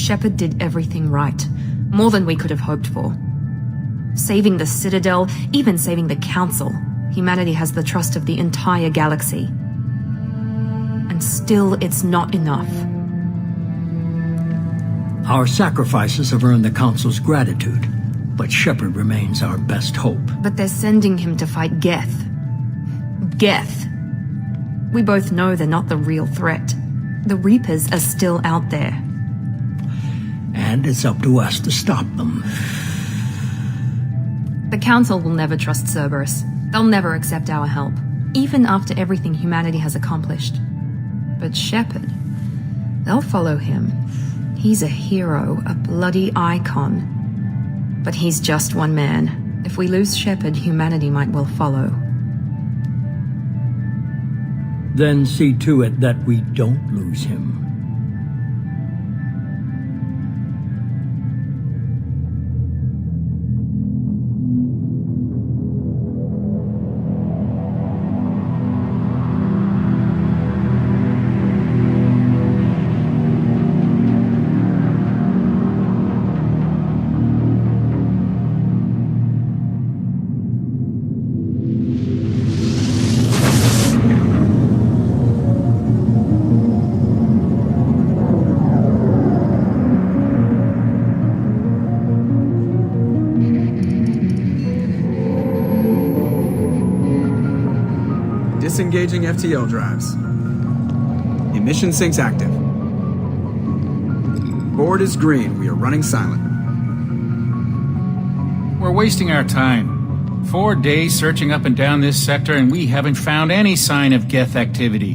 Shepard did everything right. More than we could have hoped for. Saving the Citadel, even saving the Council. Humanity has the trust of the entire galaxy. And still, it's not enough. Our sacrifices have earned the Council's gratitude, but Shepard remains our best hope. But they're sending him to fight Geth. Geth. We both know they're not the real threat. The Reapers are still out there. And it's up to us to stop them. The Council will never trust Cerberus. They'll never accept our help, even after everything humanity has accomplished. But Shepard, they'll follow him. He's a hero, a bloody icon. But he's just one man. If we lose Shepard, humanity might well follow. Then see to it that we don't lose him. Disengaging FTL drives. Emission sinks active. Board is green. We are running silent. We're wasting our time. 4 days searching up and down this sector, and we haven't found any sign of Geth activity.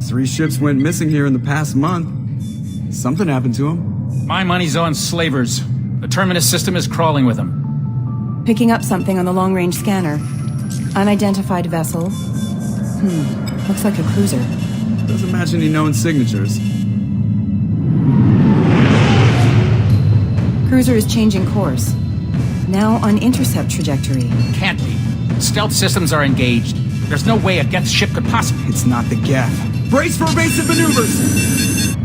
3 ships went missing here in the past month. Something happened to them. My money's on slavers. The Terminus system is crawling with them. Picking up something on the long-range scanner. Unidentified vessel. Looks like a cruiser. Doesn't match any known signatures. Cruiser is changing course. Now on intercept trajectory. Can't be. Stealth systems are engaged. There's no way a Geth ship could possibly... It's not the Geth. Brace for evasive maneuvers!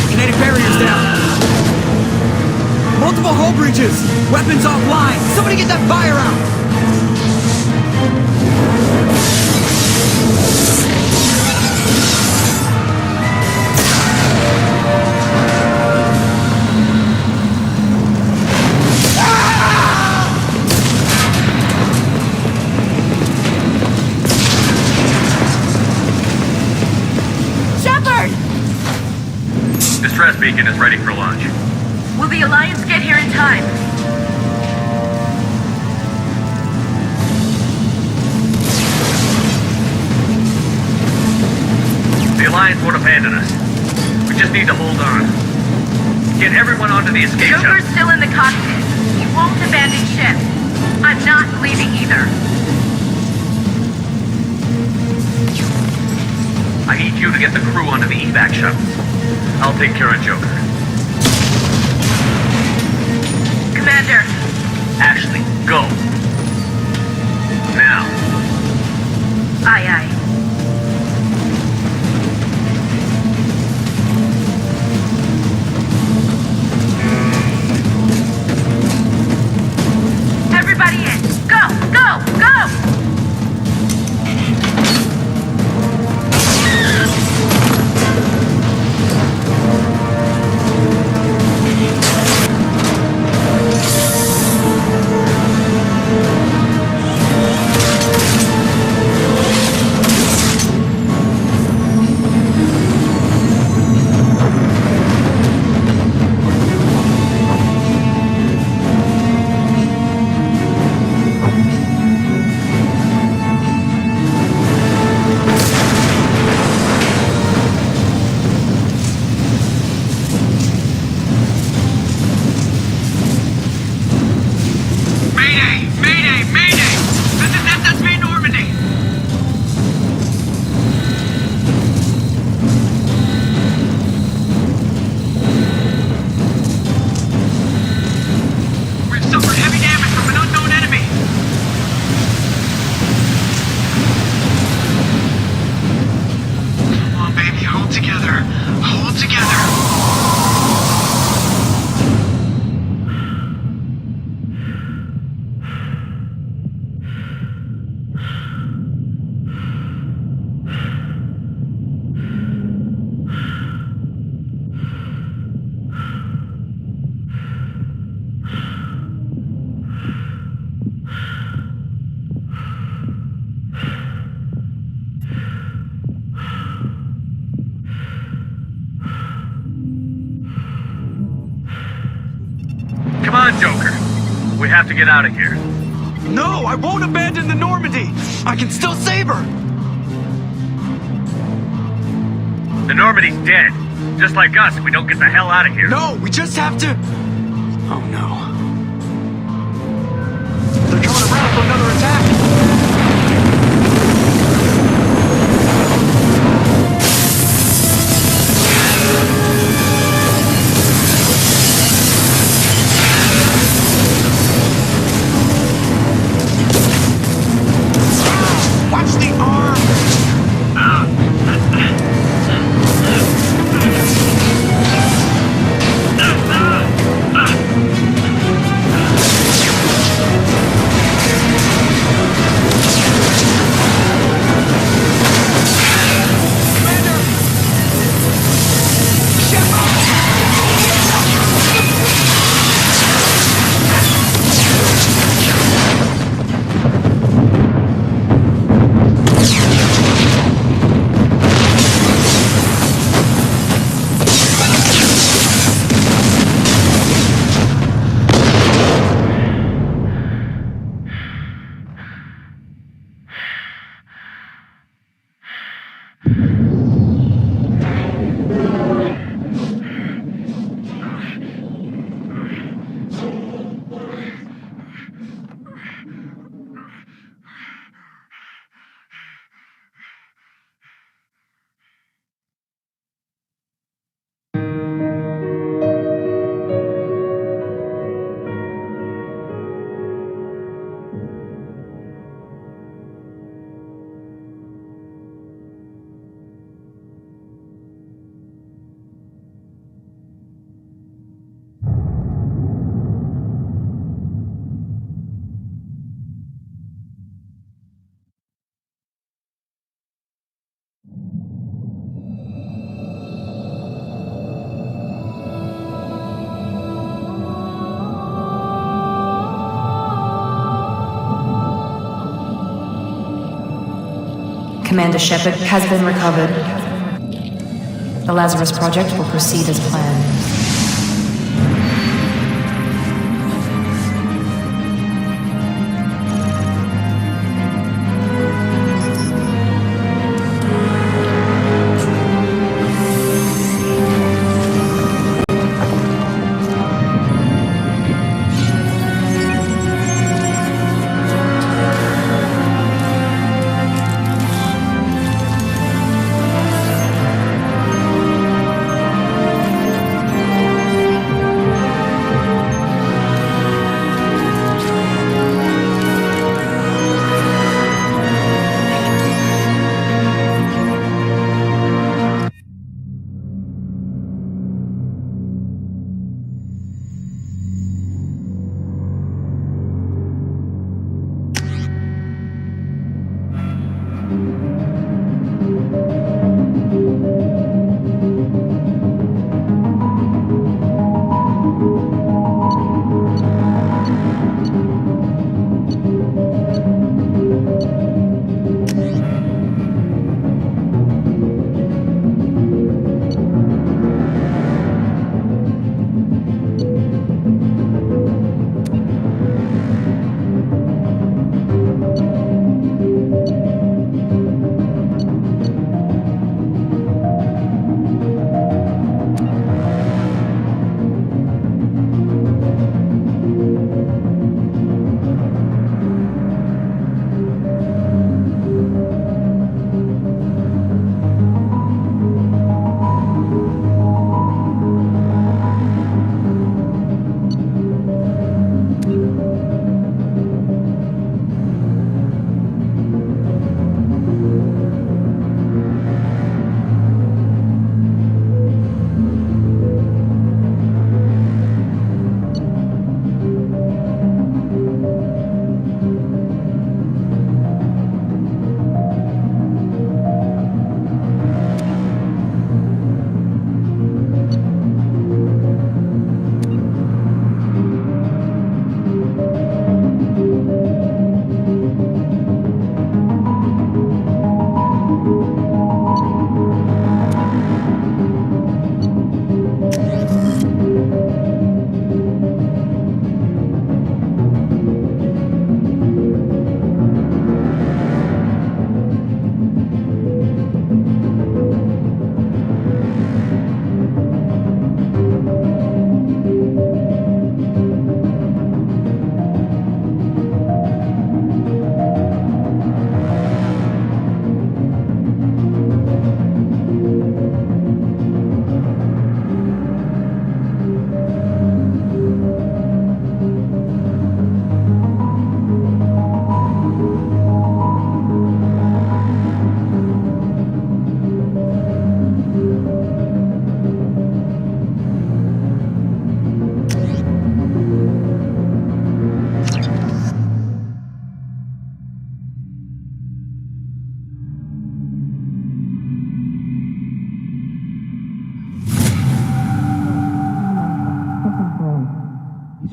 Kinetic barriers down. Multiple hull breaches. Weapons offline. Somebody get that fire out. Distress beacon is ready for launch. Will the Alliance get here in time? The Alliance won't abandon us. We just need to hold on. Get everyone onto the escape shuttle. Joker's still in the cockpit. He won't abandon ship. I'm not leaving either. I need you to get the crew onto the evac shuttle. I'll take care of Joker. Commander. Ashley, go. Now. Aye, aye. Everybody in. Go, go, go! Come on, Joker. We have to get out of here. No, I won't abandon the Normandy. I can still save her. The Normandy's dead. Just like us if we don't get the hell out of here. No, we just have to... Oh no. They're coming around for another attack. Watch the arm! Commander Shepard has been recovered. The Lazarus Project will proceed as planned.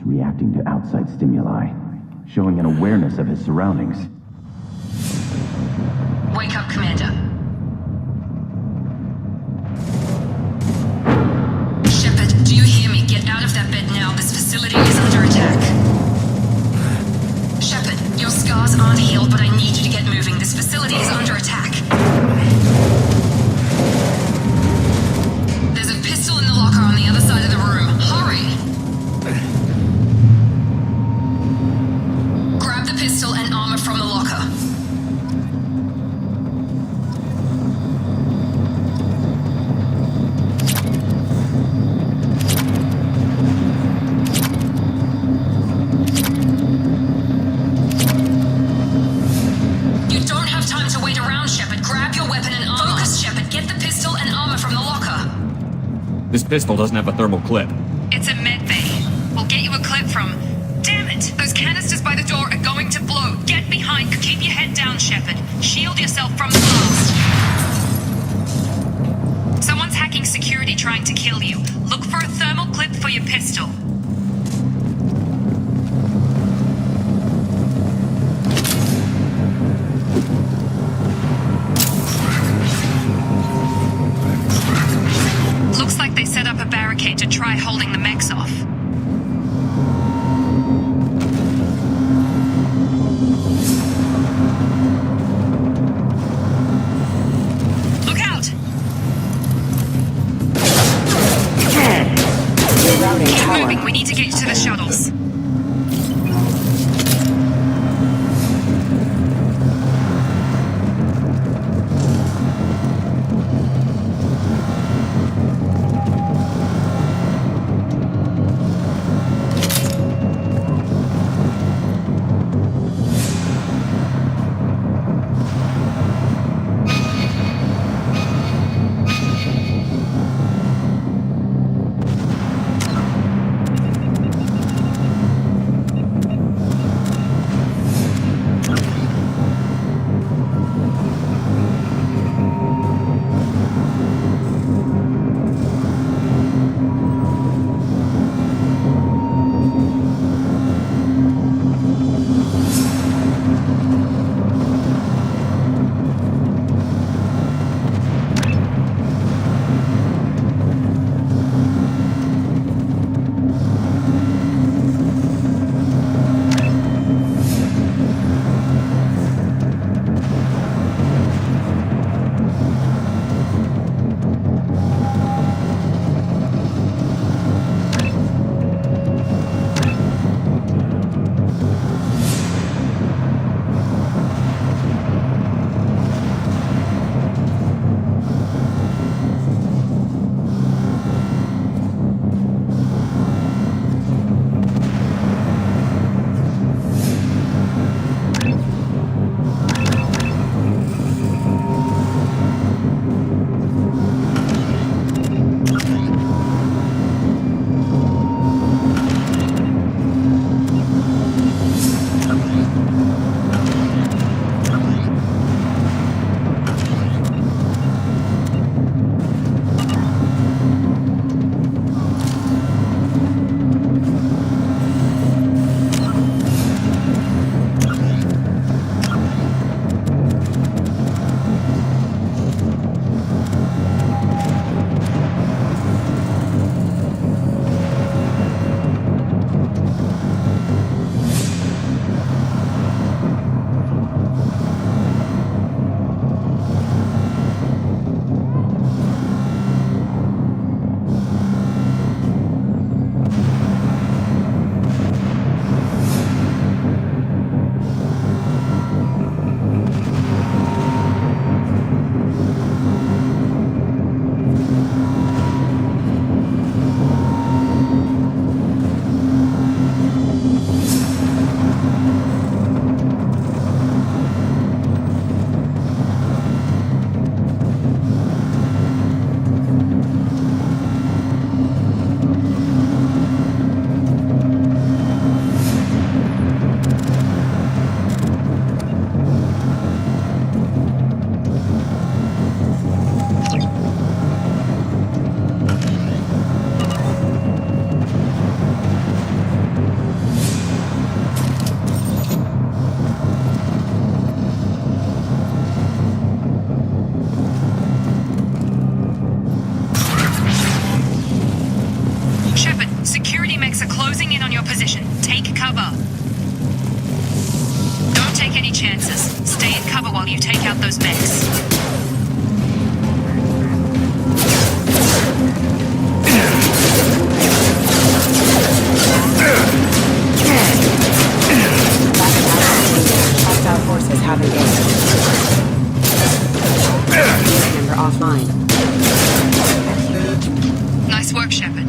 He's reacting to outside stimuli, showing an awareness of his surroundings. Wake up, Commander. Shepard, do you hear me? Get out of that bed now. This facility is under attack. Shepard, your scars aren't healed, but I need you to get moving. This facility is under attack. There's a pistol in the locker on the other side of the room. Hurry! Grab the pistol and armor from the locker. You don't have time to wait around, Shepard. Grab your weapon and armor. Focus, Shepard. Get the pistol and armor from the locker. This pistol doesn't have a thermal clip. It's a med bay. We'll get you a clip from... Damn it! Those canisters by the door are going to blow. Get behind. Keep your head down, Shepard. Shield yourself from the blast. Someone's hacking security trying to kill you. Look for a thermal clip for your pistol. Looks like they set up a barricade to try holding the mechs off. Look out! Keep moving, we need to get you to the shuttles. offline. Nice work, Shepard.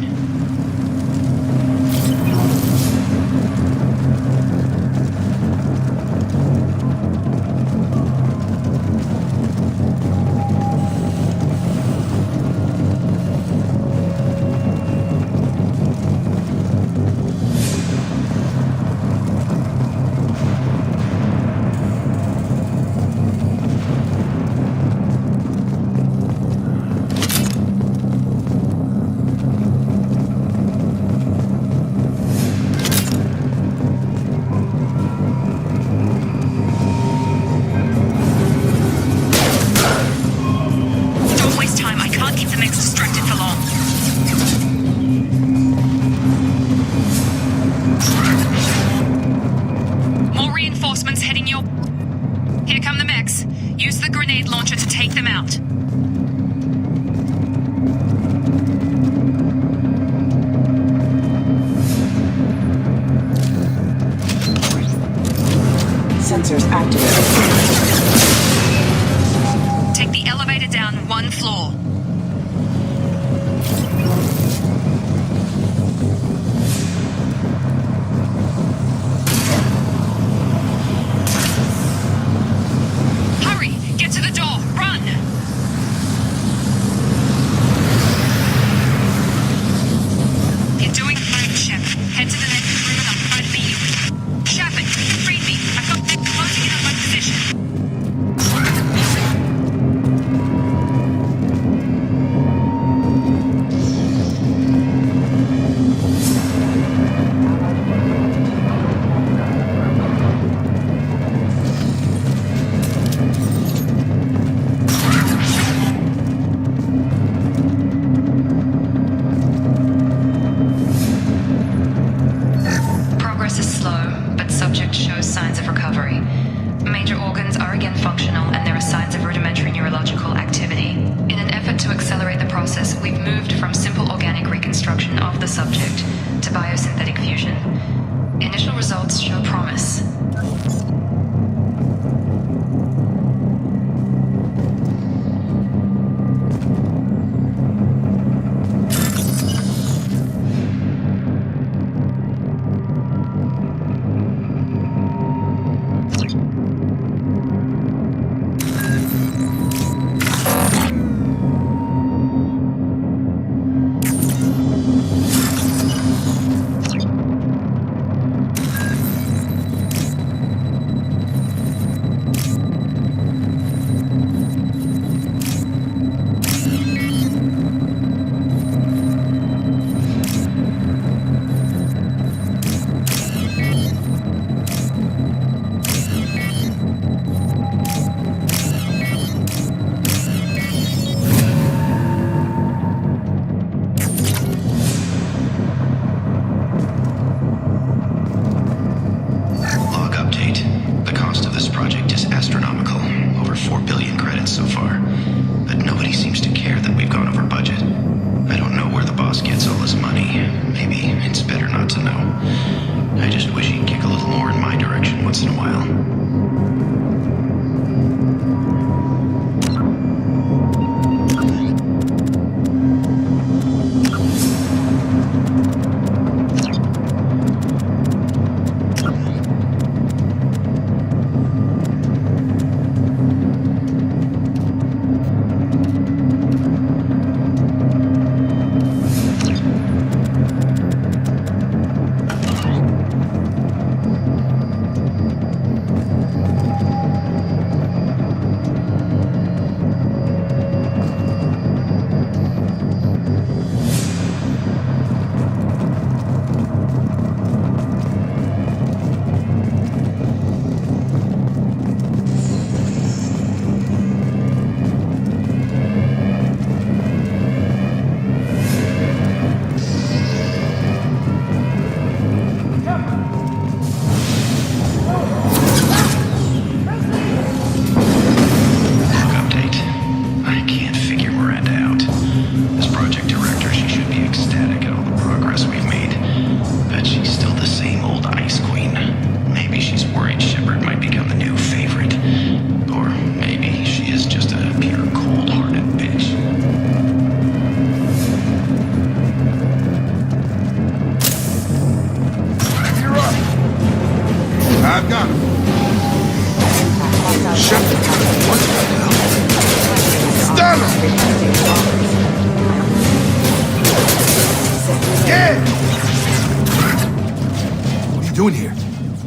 Sensors activated. Take the elevator down one floor. Hurry! Get to the door! Run! You're doing great, Shep. Head to the next room and I'll try to meet you. Shepard, read me. I've got them closing in on my position.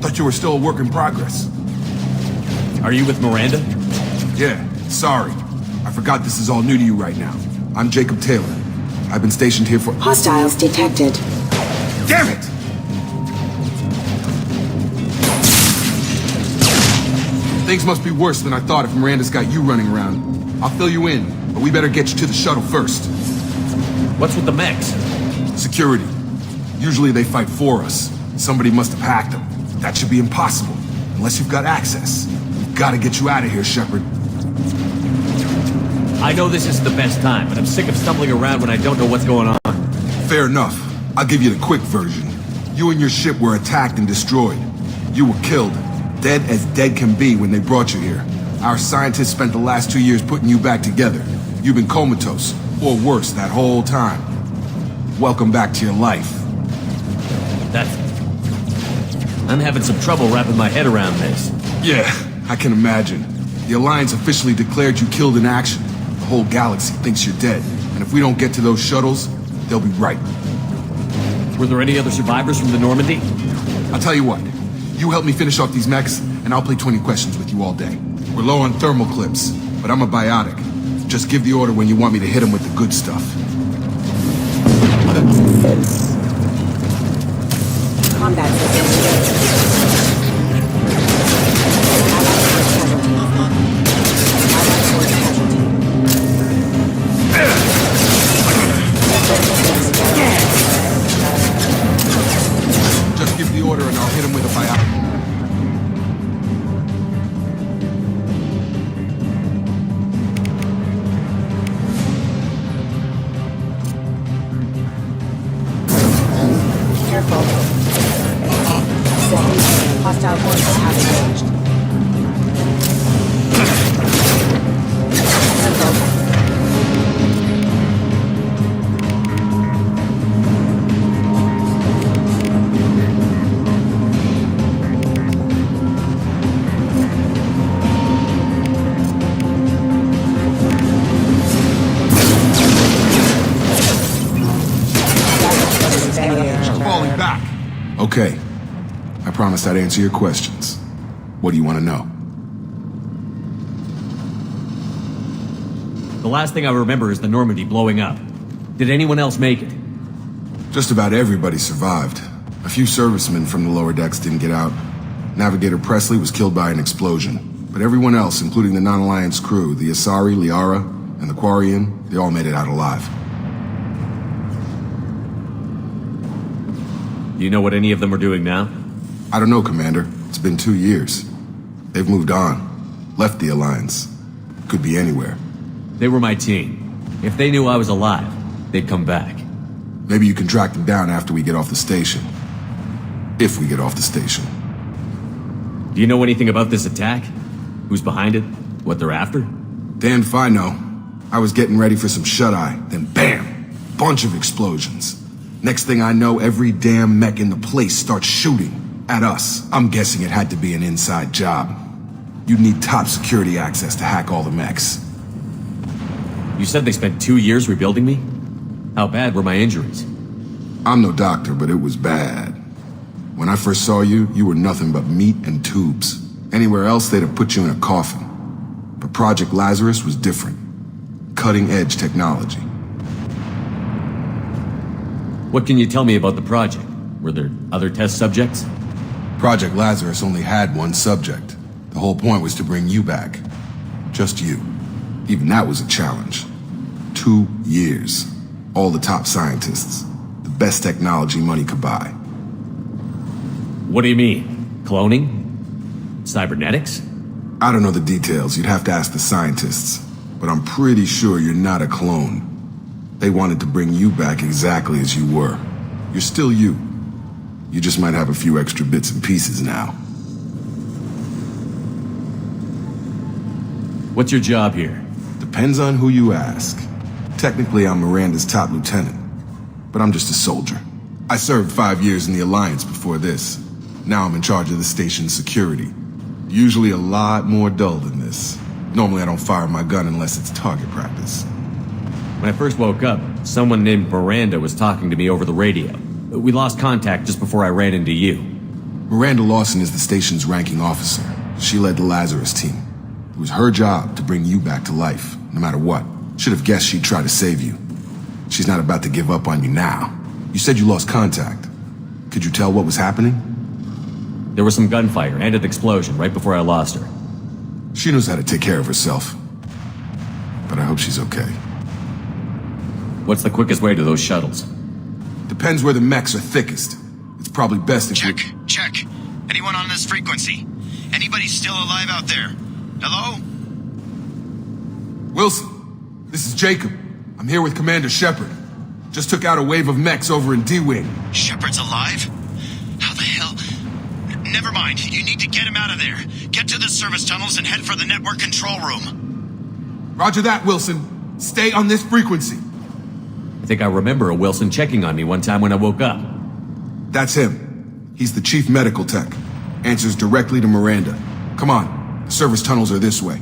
Thought you were still a work in progress. Are you with Miranda? Yeah, sorry. I forgot this is all new to you right now. I'm Jacob Taylor. I've been stationed here for— Hostiles detected. Damn it! Things must be worse than I thought if Miranda's got you running around. I'll fill you in, but we better get you to the shuttle first. What's with the mechs? Security. Usually they fight for us. Somebody must have hacked them. That should be impossible, unless you've got access. We've got to get you out of here, Shepard. I know this isn't the best time, but I'm sick of stumbling around when I don't know what's going on. Fair enough. I'll give you the quick version. You and your ship were attacked and destroyed. You were killed. Dead as dead can be when they brought you here. Our scientists spent the last 2 years putting you back together. You've been comatose, or worse, that whole time. Welcome back to your life. I'm having some trouble wrapping my head around this. Yeah, I can imagine. The Alliance officially declared you killed in action. The whole galaxy thinks you're dead. And if we don't get to those shuttles, they'll be right. Were there any other survivors from the Normandy? I'll tell you what. You help me finish off these mechs, and I'll play 20 questions with you all day. We're low on thermal clips, but I'm a biotic. Just give the order when you want me to hit them with the good stuff. Combat system. Just give the order and I'll hit him with a biotic. Careful. Hostile forces have engaged. Falling back. Okay. I promised I'd answer your questions. What do you want to know? The last thing I remember is the Normandy blowing up. Did anyone else make it? Just about everybody survived. A few servicemen from the lower decks didn't get out. Navigator Presley was killed by an explosion. But everyone else, including the non-Alliance crew, the Asari, Liara, and the Quarian, they all made it out alive. Do you know what any of them are doing now? I don't know, Commander. It's been 2 years. They've moved on. Left the Alliance. Could be anywhere. They were my team. If they knew I was alive, they'd come back. Maybe you can track them down after we get off the station. If we get off the station. Do you know anything about this attack? Who's behind it? What they're after? Damned if I know. I was getting ready for some shut-eye, then bam! Bunch of explosions. Next thing I know, every damn mech in the place starts shooting at us. I'm guessing it had to be an inside job. You'd need top security access to hack all the mechs. You said they spent 2 years rebuilding me? How bad were my injuries? I'm no doctor, but it was bad. When I first saw you, you were nothing but meat and tubes. Anywhere else, they'd have put you in a coffin. But Project Lazarus was different. Cutting-edge technology. What can you tell me about the project? Were there other test subjects? Project Lazarus only had one subject. The whole point was to bring you back. Just you. Even that was a challenge. 2 years. All the top scientists. The best technology money could buy. What do you mean? Cloning? Cybernetics? I don't know the details. You'd have to ask the scientists. But I'm pretty sure you're not a clone. They wanted to bring you back exactly as you were. You're still you. You just might have a few extra bits and pieces now. What's your job here? Depends on who you ask. Technically, I'm Miranda's top lieutenant. But I'm just a soldier. I served 5 years in the Alliance before this. Now I'm in charge of the station's security. Usually a lot more dull than this. Normally I don't fire my gun unless it's target practice. When I first woke up, someone named Miranda was talking to me over the radio. We lost contact just before I ran into you. Miranda Lawson is the station's ranking officer. She led the Lazarus team. It was her job to bring you back to life, no matter what. Should have guessed she'd try to save you. She's not about to give up on you now. You said you lost contact. Could you tell what was happening? There was some gunfire and an explosion right before I lost her. She knows how to take care of herself. But I hope she's okay. What's the quickest way to those shuttles? Depends where the mechs are thickest. It's probably best if Check. Anyone on this frequency? Anybody still alive out there? Hello? Wilson, this is Jacob. I'm here with Commander Shepard. Just took out a wave of mechs over in D-Wing. Shepard's alive? How the hell? Never mind. You need to get him out of there. Get to the service tunnels and head for the network control room. Roger that, Wilson. Stay on this frequency. I think I remember a Wilson checking on me one time when I woke up. That's him. He's the chief medical tech. Answers directly to Miranda. Come on. The service tunnels are this way.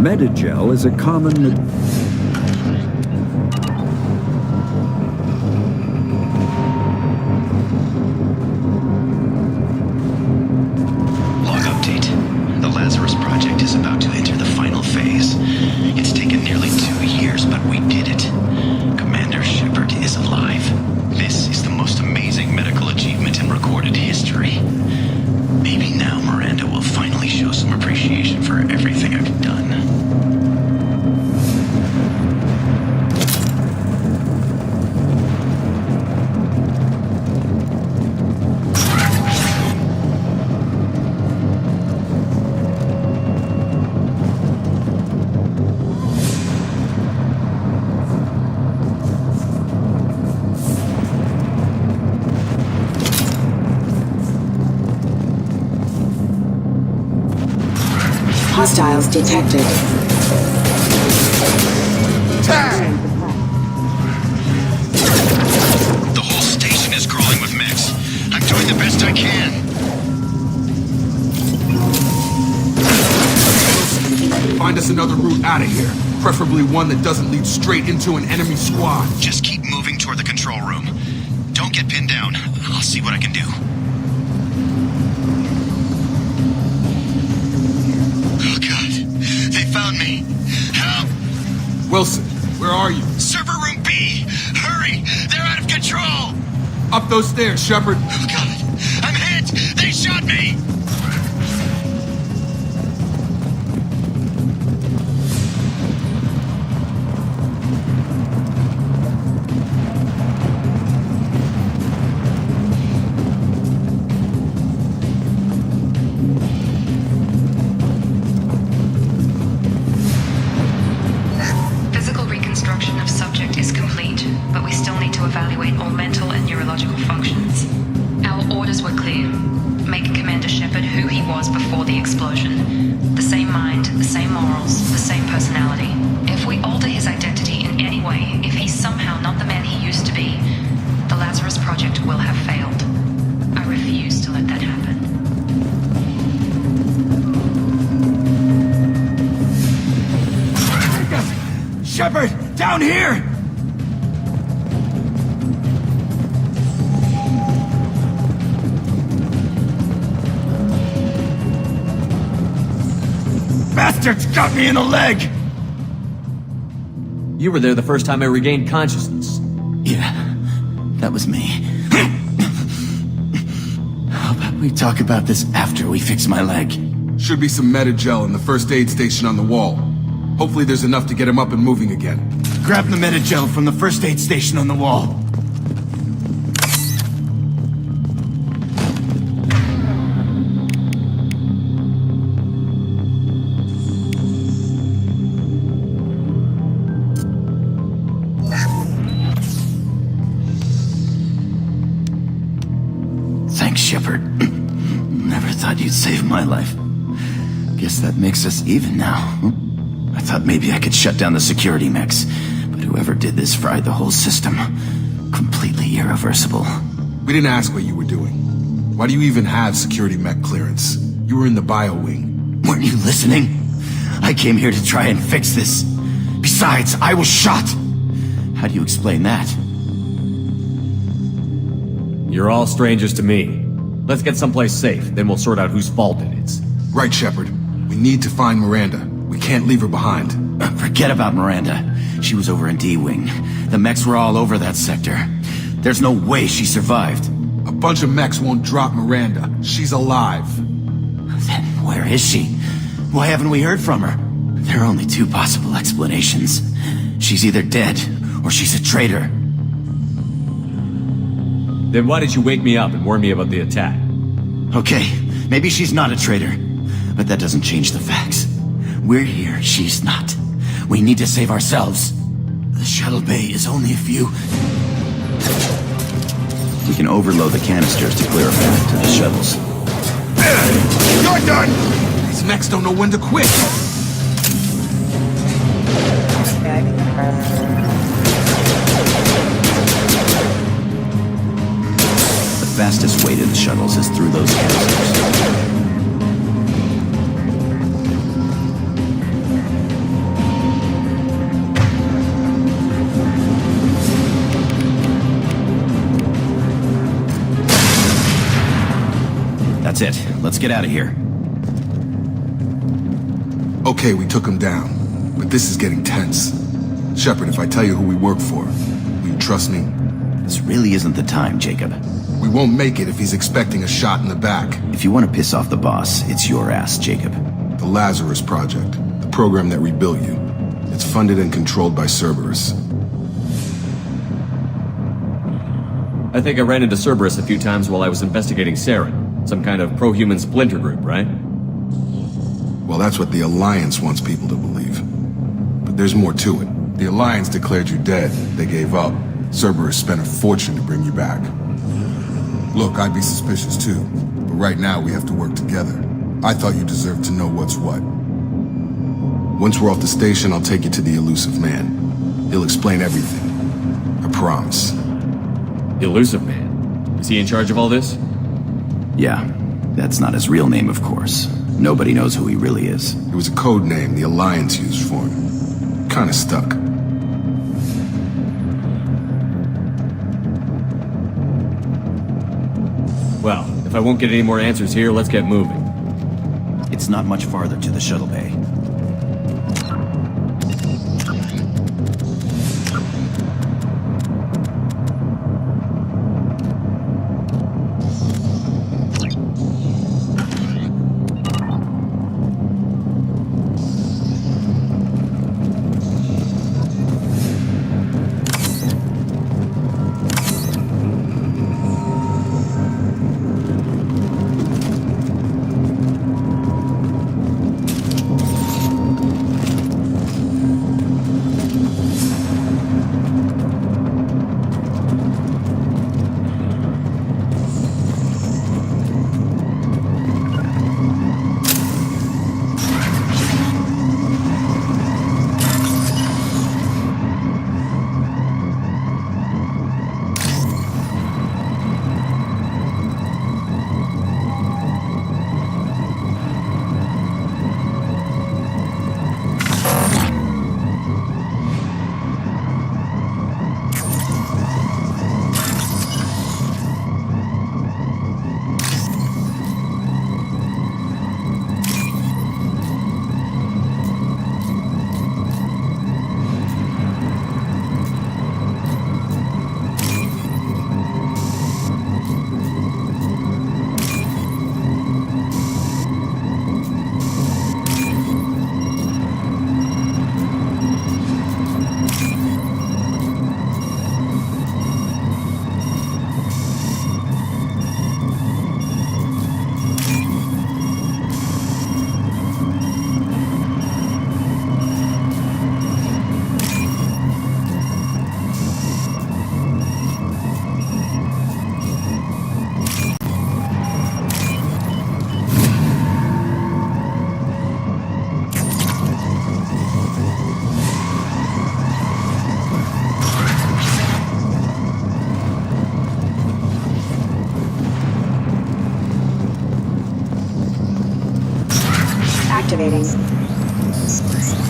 Medigel is a common... Log update. The Lazarus Project is about to enter the final phase. It's taken nearly 2 years, but we did it. Commander Shepard is alive. This is the most amazing medical achievement in recorded history. Maybe now Miranda will finally show some appreciation for everything I've done. Hostiles detected. The whole station is crawling with mechs. I'm doing the best I can. Find us another route out of here. Preferably one that doesn't lead straight into an enemy squad. Just keep moving toward the control room. Don't get pinned down. I'll see what I can do. Oh, God. They found me. Help! Wilson, where are you? Server room B! Hurry! They're out of control! Up those stairs, Shepard. Oh, God! I'm hit! They shot me! Physical reconstruction of subject is complete, but we still need to evaluate all mental and neurological functions. Our orders were clear. Make Commander Shepard who he was before the explosion. The same mind, the same morals, the same personality. If we alter his identity in any way, if he's somehow not the man he used to be, the Lazarus Project will have failed. I refuse to let that happen. Shepard, down here! bastards got me in the leg! You were there the first time I regained consciousness. Yeah, that was me. How about we talk about this after we fix my leg? Should be some Metagel in the first aid station on the wall. Hopefully there's enough to get him up and moving again. Grab the Metagel from the first aid station on the wall. Thanks, Shepard. Never thought you'd save my life. Guess that makes us even now. I thought maybe I could shut down the security mechs, but whoever did this fried the whole system. Completely irreversible. We didn't ask what you were doing. Why do you even have security mech clearance? You were in the bio wing. Weren't you listening? I came here to try and fix this. Besides, I was shot. How do you explain that? You're all strangers to me. Let's get someplace safe, then we'll sort out whose fault it is. Right, Shepard. We need to find Miranda. We can't leave her behind. Forget about Miranda. She was over in D-Wing. The mechs were all over that sector. There's no way she survived. A bunch of mechs won't drop Miranda. She's alive. Then where is she? Why haven't we heard from her? There are only two possible explanations. She's either dead, or she's a traitor. Then why did you wake me up and warn me about the attack? Okay, maybe she's not a traitor, but that doesn't change the facts. We're here, she's not. We need to save ourselves. The shuttle bay is only a few... We can overload the canisters to clear a path to the shuttles. You're done! These mechs don't know when to quit. The fastest way to the shuttles is through those canisters. That's it. Let's get out of here. Okay, we took him down, but this is getting tense. Shepard, if I tell you who we work for, will you trust me? This really isn't the time, Jacob. We won't make it if he's expecting a shot in the back. If you want to piss off the boss, it's your ass, Jacob. The Lazarus Project, the program that rebuilt you. It's funded and controlled by Cerberus. I think I ran into Cerberus a few times while I was investigating Saren. Some kind of pro-human splinter group, right? Well, that's what the Alliance wants people to believe. But there's more to it. The Alliance declared you dead. They gave up. Cerberus spent a fortune to bring you back. Look, I'd be suspicious too. But right now, we have to work together. I thought you deserved to know what's what. Once we're off the station, I'll take you to the Elusive Man. He'll explain everything. I promise. The Elusive Man? Is he in charge of all this? Yeah, that's not his real name, of course. Nobody knows who he really is. It was a code name the Alliance used for him. Kinda stuck. Well, if I won't get any more answers here, let's get moving. It's not much farther to the shuttle bay. activating. Requesting assistance.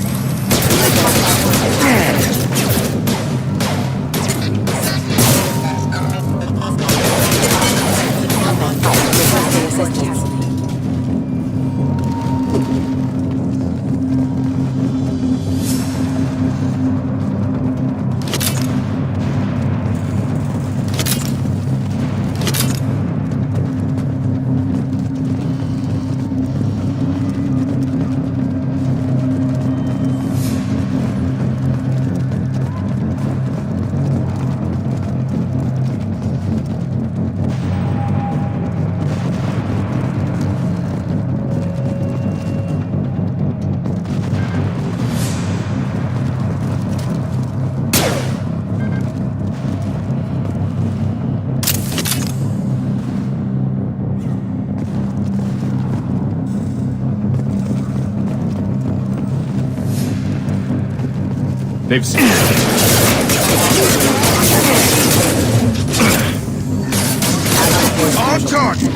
They've seen it. On target!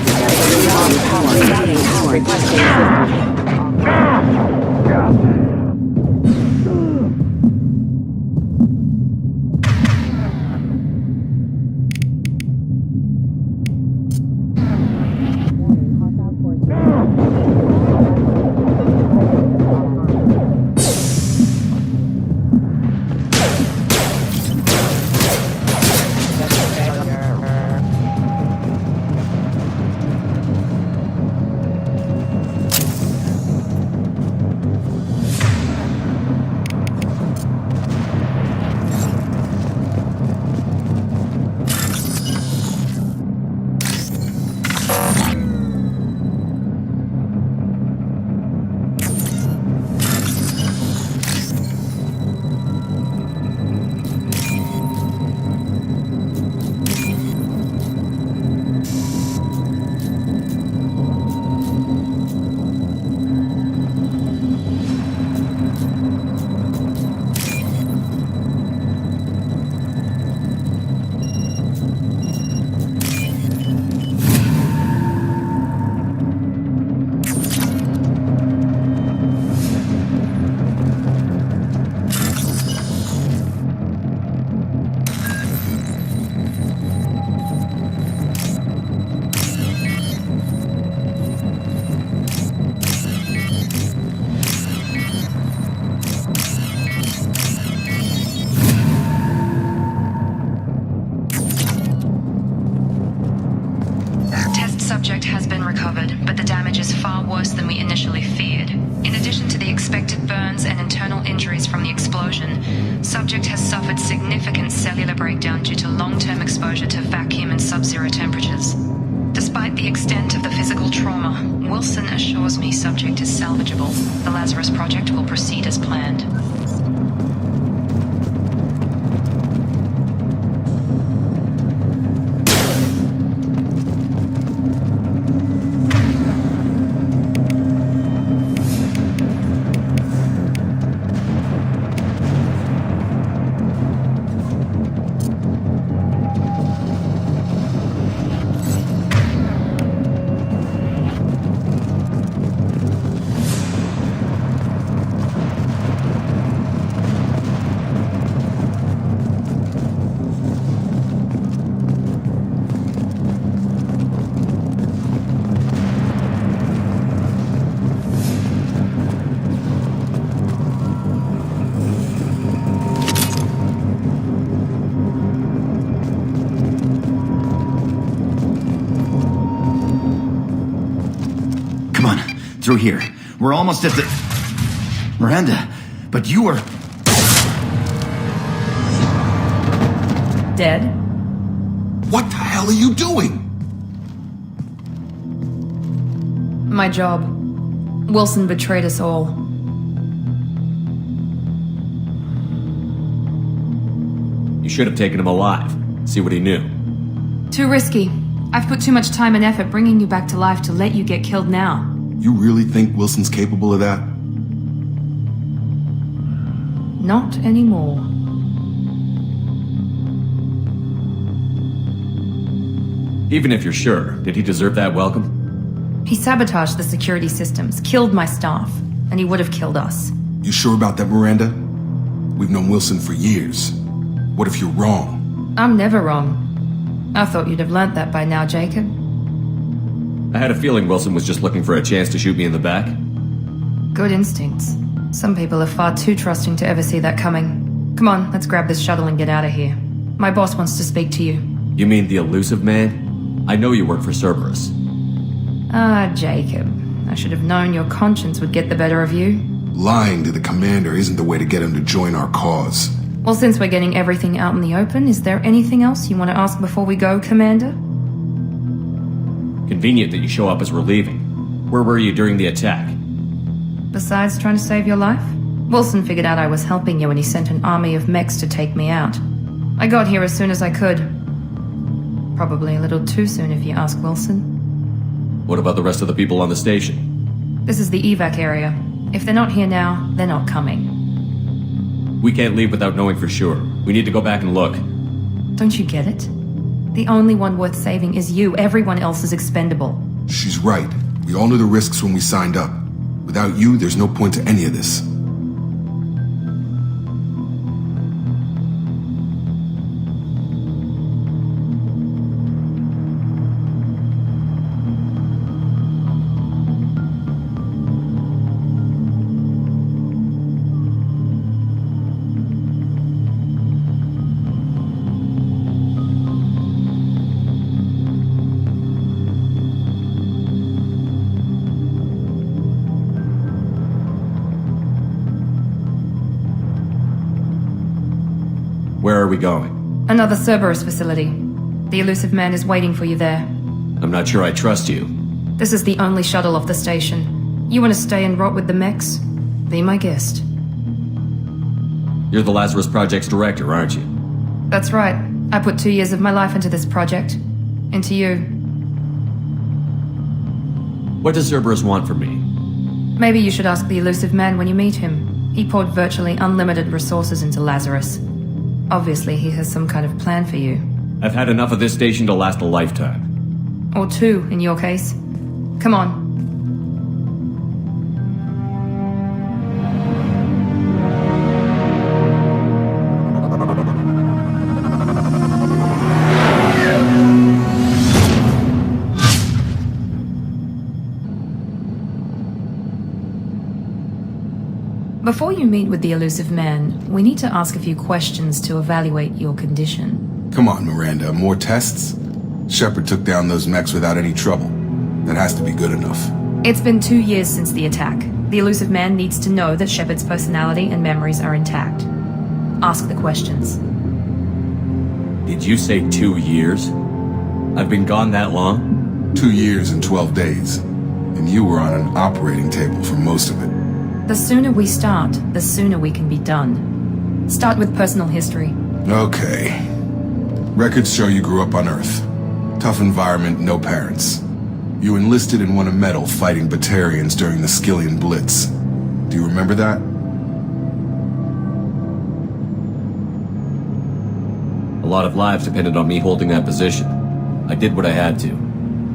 Subject has been recovered, but the damage is far worse than we initially feared. In addition to the expected burns and internal injuries from the explosion, subject has suffered significant cellular breakdown due to long-term exposure to vacuum and sub-zero temperatures. Despite the extent of the physical trauma, Wilson assures me subject is salvageable. The Lazarus Project will proceed as planned. Through here. We're almost at the... Miranda, but you are... Dead? What the hell are you doing? My job. Wilson betrayed us all. You should have taken him alive. See what he knew. Too risky. I've put too much time and effort bringing you back to life to let you get killed now. You really think Wilson's capable of that? Not anymore. Even if you're sure, did he deserve that welcome? He sabotaged the security systems, killed my staff. and he would have killed us. You sure about that, Miranda? We've known Wilson for years. What if you're wrong? I'm never wrong. I thought you'd have learnt that by now, Jacob. I had a feeling Wilson was just looking for a chance to shoot me in the back. Good instincts. Some people are far too trusting to ever see that coming. Come on, let's grab this shuttle and get out of here. My boss wants to speak to you. You mean the elusive man? I know you work for Cerberus. Ah, Jacob. I should have known your conscience would get the better of you. Lying to the commander isn't the way to get him to join our cause. Well, since we're getting everything out in the open, is there anything else you want to ask before we go, Commander? Convenient that you show up as we're leaving. Where were you during the attack? Besides trying to save your life? Wilson figured out I was helping you and he sent an army of mechs to take me out. I got here as soon as I could. Probably a little too soon if you ask Wilson. What about the rest of the people on the station? This is the evac area. If they're not here now, they're not coming. We can't leave without knowing for sure. We need to go back and look. Don't you get it? The only one worth saving is you. Everyone else is expendable. She's right. We all knew the risks when we signed up. Without you, there's no point to any of this. Where are we going? Another Cerberus facility. The elusive man is waiting for you there. I'm not sure I trust you. This is the only shuttle off the station. You want to stay and rot with the mechs? Be my guest. You're the Lazarus Project's director, aren't you? That's right. I put 2 years of my life into this project. Into you. What does Cerberus want from me? Maybe you should ask the elusive man when you meet him. He poured virtually unlimited resources into Lazarus. Obviously, he has some kind of plan for you. I've had enough of this station to last a lifetime. Or 2, in your case. Come on. Before you meet with the elusive man, we need to ask a few questions to evaluate your condition. Come on, Miranda, more tests? Shepard took down those mechs without any trouble. That has to be good enough. It's been 2 years since the attack. The elusive man needs to know that Shepard's personality and memories are intact. Ask the questions. Did you say 2 years? I've been gone that long? 2 years and 12 days. And you were on an operating table for most of it. The sooner we start, the sooner we can be done. Start with personal history. Okay. Records show you grew up on Earth. Tough environment, no parents. You enlisted and won a medal fighting Batarians during the Skillian Blitz. Do you remember that? A lot of lives depended on me holding that position. I did what I had to.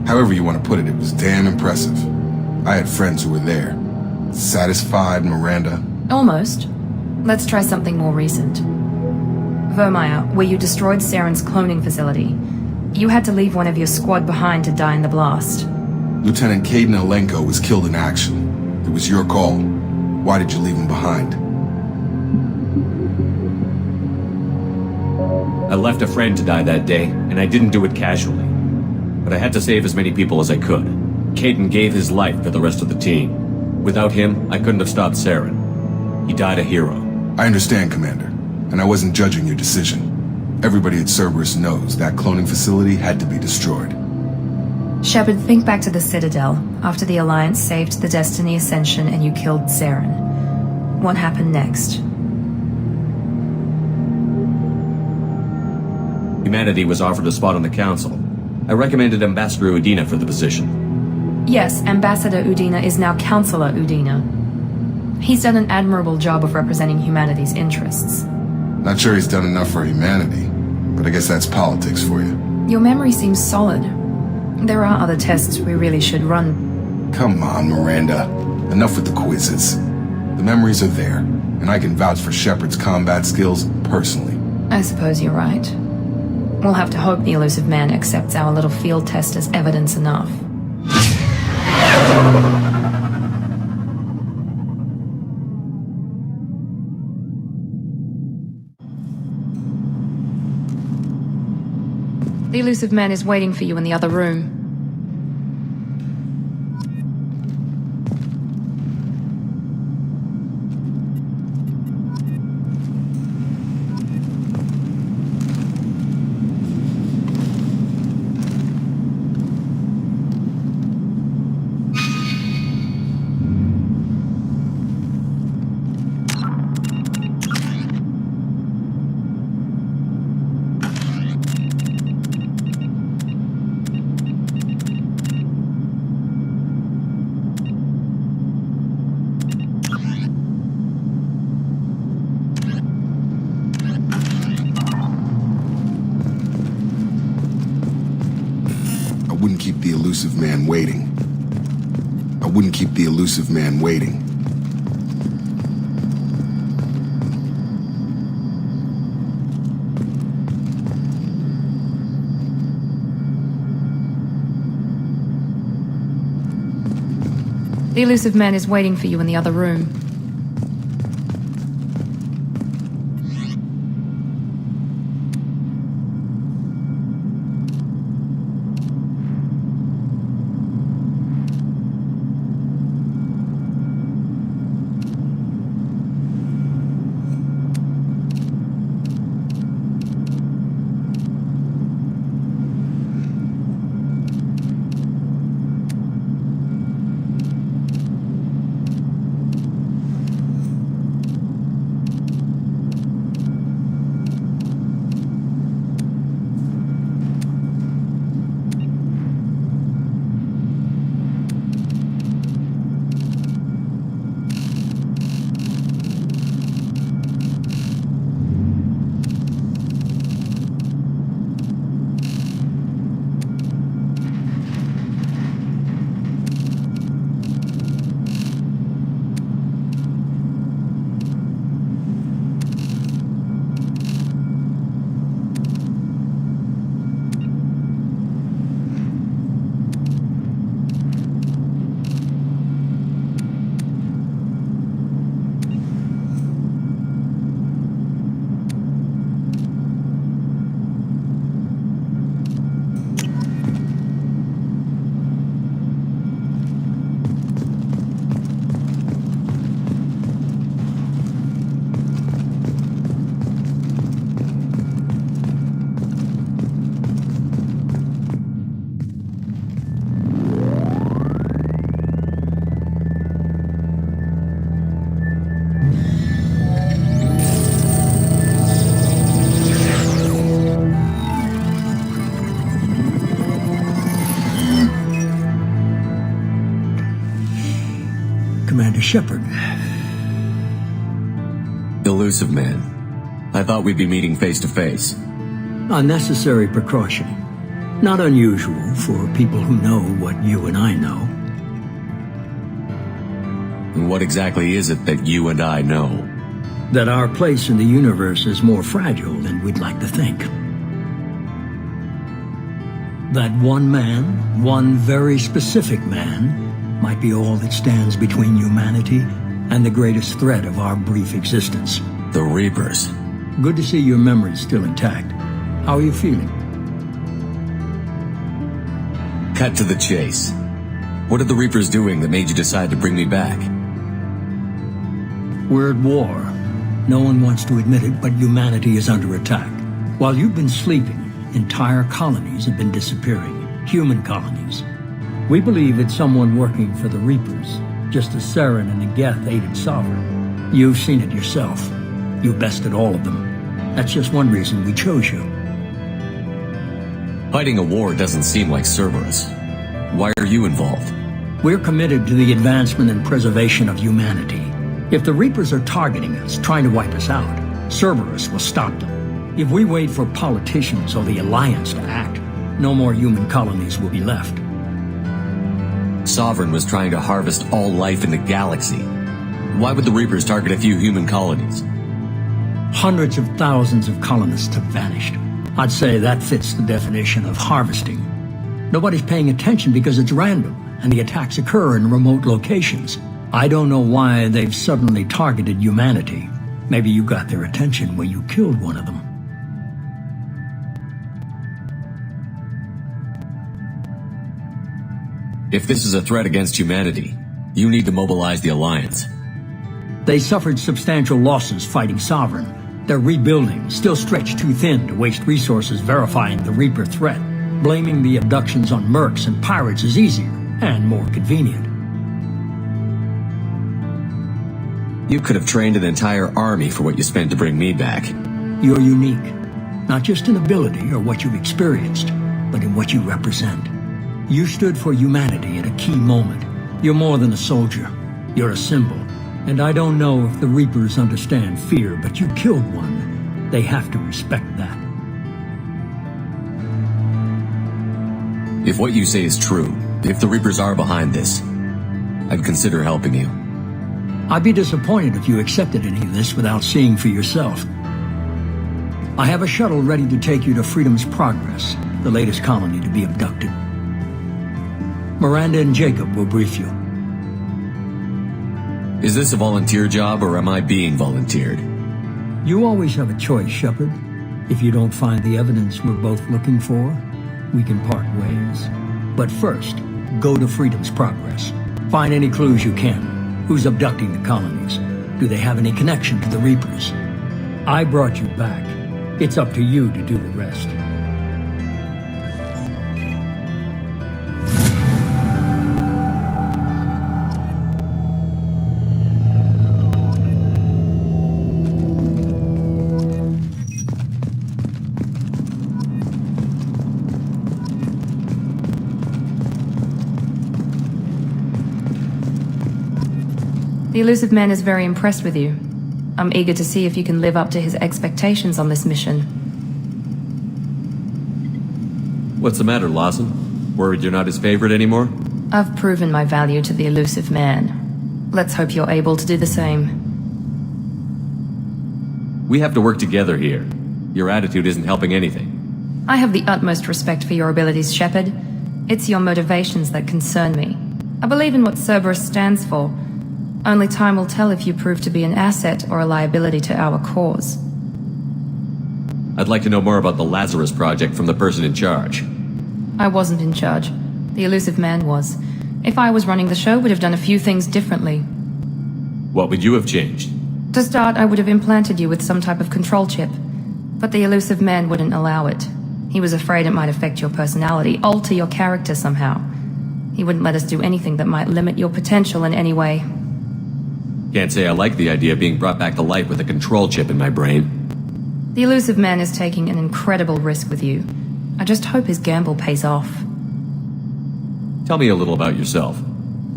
However you want to put it, it was damn impressive. I had friends who were there. Satisfied, Miranda? Almost. Let's try something more recent. Vermeer, where you destroyed Saren's cloning facility. You had to leave one of your squad behind to die in the blast. Lieutenant Kaidan Alenko was killed in action. It was your call. Why did you leave him behind? I left a friend to die that day, and I didn't do it casually. But I had to save as many people as I could. Kaidan gave his life for the rest of the team. Without him, I couldn't have stopped Saren. He died a hero. I understand, Commander, and I wasn't judging your decision. Everybody at Cerberus knows that cloning facility had to be destroyed. Shepard, think back to the Citadel, after the Alliance saved the Destiny Ascension and you killed Saren. What happened next? Humanity was offered a spot on the Council. I recommended Ambassador Udina for the position. Yes, Ambassador Udina is now Counselor Udina. He's done an admirable job of representing humanity's interests. Not sure he's done enough for humanity, but I guess that's politics for you. Your memory seems solid. There are other tests we really should run. Come on, Miranda. Enough with the quizzes. The memories are there, and I can vouch for Shepard's combat skills personally. I suppose you're right. We'll have to hope the Elusive Man accepts our little field test as evidence enough. The Elusive Man is waiting for you in the other room. I wouldn't keep the Elusive Man waiting. I wouldn't keep the Elusive Man waiting. The Elusive Man is waiting for you in the other room. Commander Shepard. Elusive Man. I thought we'd be meeting face to face. Unnecessary precaution. Not unusual for people who know what you and I know. And what exactly is it that you and I know? That our place in the universe is more fragile than we'd like to think. That one man, one very specific man, might be all that stands between humanity and the greatest threat of our brief existence. The Reapers. Good to see your memory's still intact. How are you feeling? Cut to the chase. What are the Reapers doing that made you decide to bring me back? We're at war. No one wants to admit it, but humanity is under attack. While you've been sleeping, entire colonies have been disappearing. Human colonies. We believe it's someone working for the Reapers, just as Saren and the Geth aided Sovereign. You've seen it yourself. You bested all of them. That's just one reason we chose you. Fighting a war doesn't seem like Cerberus. Why are you involved? We're committed to the advancement and preservation of humanity. If the Reapers are targeting us, trying to wipe us out, Cerberus will stop them. If we wait for politicians or the Alliance to act, no more human colonies will be left. Sovereign was trying to harvest all life in the galaxy. Why would the Reapers target a few human colonies? Hundreds of thousands of colonists have vanished. I'd say that fits the definition of harvesting. Nobody's paying attention because it's random, and the attacks occur in remote locations. I don't know why they've suddenly targeted humanity. Maybe you got their attention when you killed one of them. If this is a threat against humanity, you need to mobilize the Alliance. They suffered substantial losses fighting Sovereign. They're rebuilding, still stretched too thin to waste resources verifying the Reaper threat. Blaming the abductions on mercs and pirates is easier and more convenient. You could have trained an entire army for what you spent to bring me back. You're unique, not just in ability or what you've experienced, but in what you represent. You stood for humanity at a key moment. You're more than a soldier. You're a symbol. And I don't know if the Reapers understand fear, but you killed one. They have to respect that. If what you say is true, if the Reapers are behind this, I'd consider helping you. I'd be disappointed if you accepted any of this without seeing for yourself. I have a shuttle ready to take you to Freedom's Progress, the latest colony to be abducted. Miranda and Jacob will brief you. Is this a volunteer job, or am I being volunteered? You always have a choice, Shepard. If you don't find the evidence we're both looking for, we can part ways. But first, go to Freedom's Progress. Find any clues you can. Who's abducting the colonies? Do they have any connection to the Reapers? I brought you back. It's up to you to do the rest. The Illusive Man is very impressed with you. I'm eager to see if you can live up to his expectations on this mission. What's the matter, Lawson? Worried you're not his favorite anymore? I've proven my value to the Illusive Man. Let's hope you're able to do the same. We have to work together here. Your attitude isn't helping anything. I have the utmost respect for your abilities, Shepard. It's your motivations that concern me. I believe in what Cerberus stands for. Only time will tell if you prove to be an asset or a liability to our cause. I'd like to know more about the Lazarus Project from the person in charge. I wasn't in charge. The Illusive Man was. If I was running the show, would have done a few things differently. What would you have changed? To start, I would have implanted you with some type of control chip. But the Illusive Man wouldn't allow it. He was afraid it might affect your personality, alter your character somehow. He wouldn't let us do anything that might limit your potential in any way. Can't say I like the idea of being brought back to life with a control chip in my brain. The Illusive Man is taking an incredible risk with you. I just hope his gamble pays off. Tell me a little about yourself.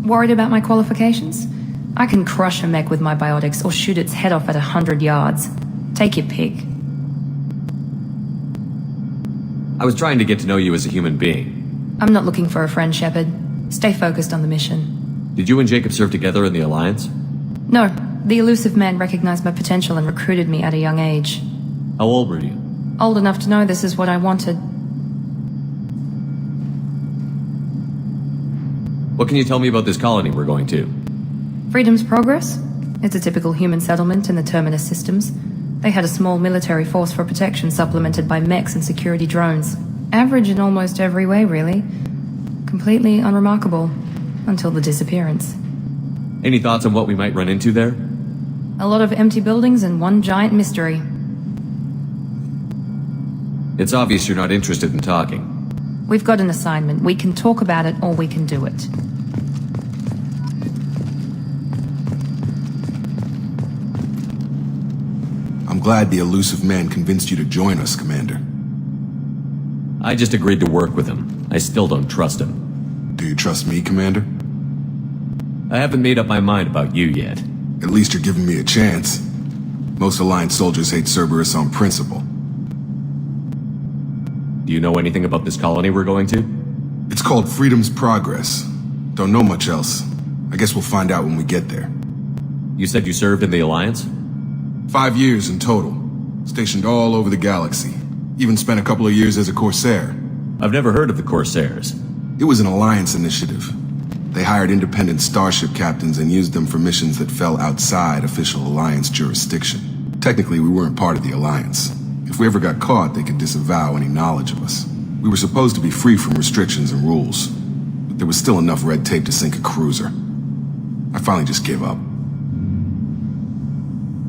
Worried about my qualifications? I can crush a mech with my biotics or shoot its head off at 100 yards. Take your pick. I was trying to get to know you as a human being. I'm not looking for a friend, Shepard. Stay focused on the mission. Did you and Jacob serve together in the Alliance? No, the Illusive Man recognized my potential and recruited me at a young age. How old were you? Old enough to know this is what I wanted. What can you tell me about this colony we're going to? Freedom's Progress? It's a typical human settlement in the Terminus systems. They had a small military force for protection supplemented by mechs and security drones. Average in almost every way, really. Completely unremarkable. Until the disappearance. Any thoughts on what we might run into there? A lot of empty buildings and one giant mystery. It's obvious you're not interested in talking. We've got an assignment. We can talk about it or we can do it. I'm glad the Illusive Man convinced you to join us, Commander. I just agreed to work with him. I still don't trust him. Do you trust me, Commander? I haven't made up my mind about you yet. At least you're giving me a chance. Most Alliance soldiers hate Cerberus on principle. Do you know anything about this colony we're going to? It's called Freedom's Progress. Don't know much else. I guess we'll find out when we get there. You said you served in the Alliance? 5 years in total. Stationed all over the galaxy. Even spent a couple of years as a Corsair. I've never heard of the Corsairs. It was an Alliance initiative. They hired independent starship captains and used them for missions that fell outside official Alliance jurisdiction. Technically, we weren't part of the Alliance. If we ever got caught, they could disavow any knowledge of us. We were supposed to be free from restrictions and rules, but there was still enough red tape to sink a cruiser. I finally just gave up.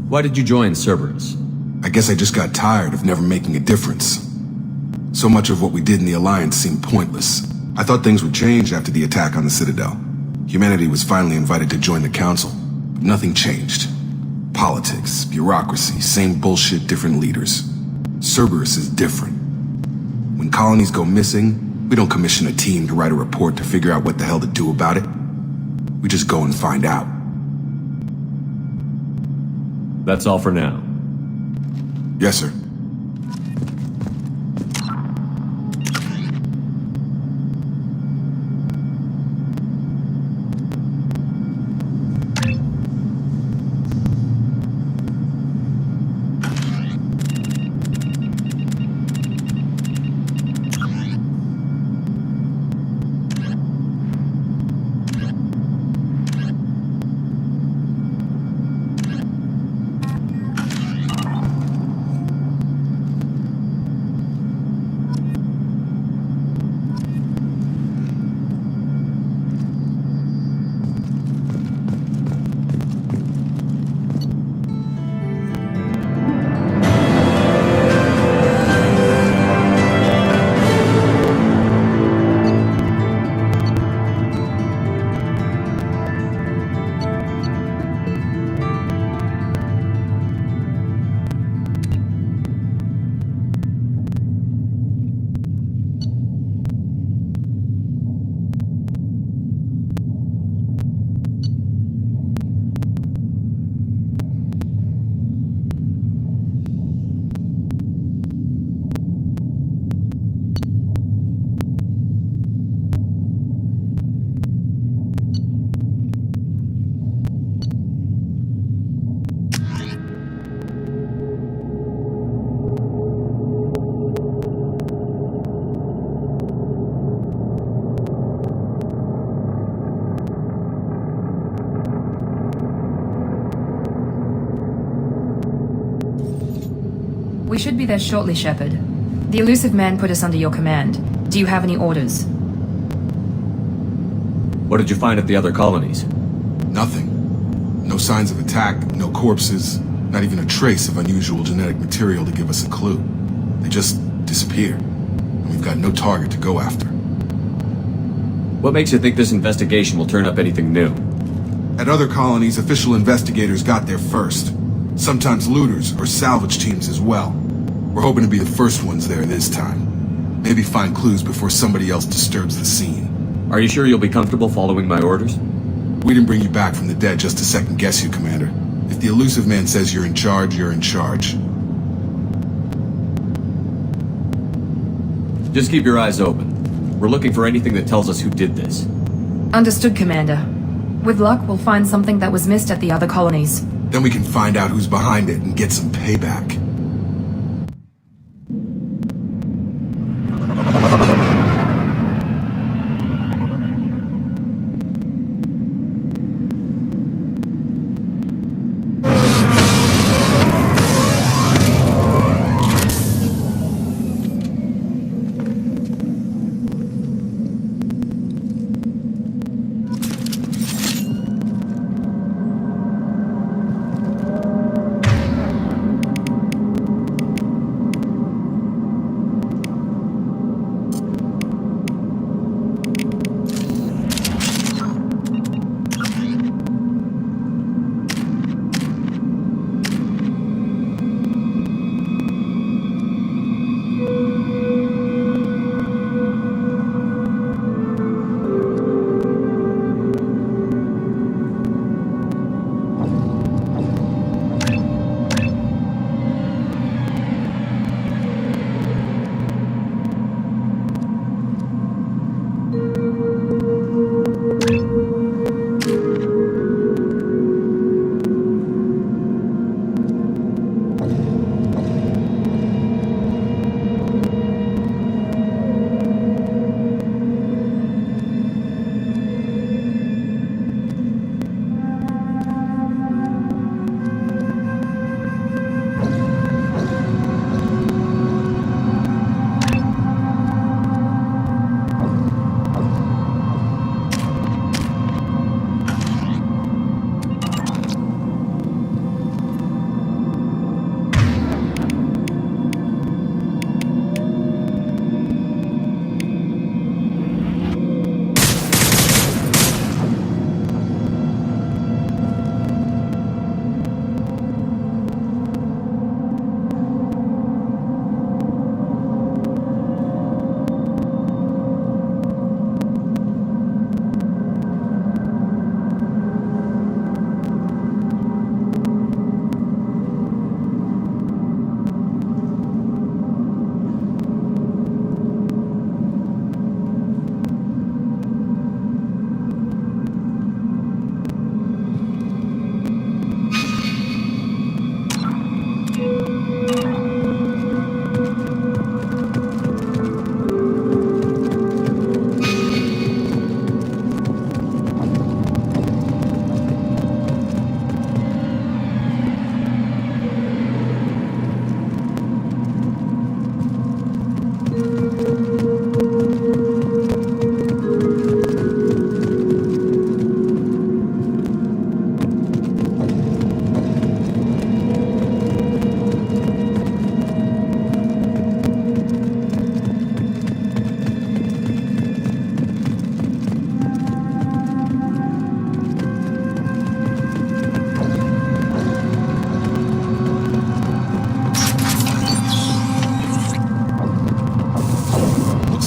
Why did you join Cerberus? I guess I just got tired of never making a difference. So much of what we did in the Alliance seemed pointless. I thought things would change after the attack on the Citadel. Humanity was finally invited to join the Council, but nothing changed. Politics, bureaucracy, same bullshit, different leaders. Cerberus is different. When colonies go missing, we don't commission a team to write a report to figure out what the hell to do about it. We just go and find out. That's all for now. Yes, sir. We should be there shortly, Shepard. The Illusive Man put us under your command. Do you have any orders? What did you find at the other colonies? Nothing. No signs of attack, no corpses, not even a trace of unusual genetic material to give us a clue. They just disappeared, and we've got no target to go after. What makes you think this investigation will turn up anything new? At other colonies, official investigators got there first. Sometimes looters or salvage teams as well. We're hoping to be the first ones there this time. Maybe find clues before somebody else disturbs the scene. Are you sure you'll be comfortable following my orders? We didn't bring you back from the dead just to second guess you, Commander. If the Illusive Man says you're in charge, you're in charge. Just keep your eyes open. We're looking for anything that tells us who did this. Understood, Commander. With luck, we'll find something that was missed at the other colonies. Then we can find out who's behind it and get some payback.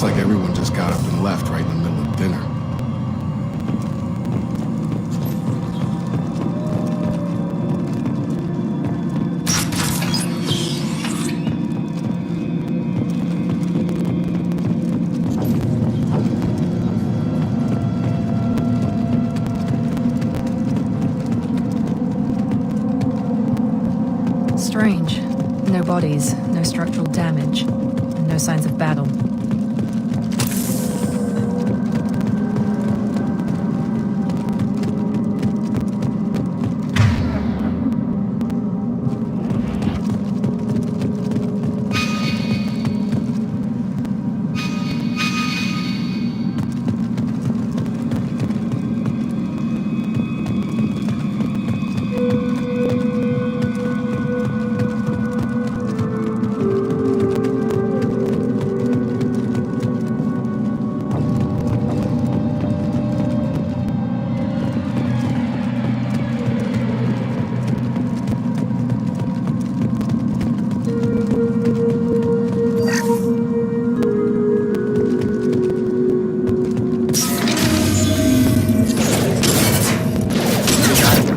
Looks like everyone just got up and left right in the middle of dinner. Strange. No bodies, no structural damage, and no signs of battle.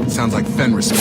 Sounds like Fenris.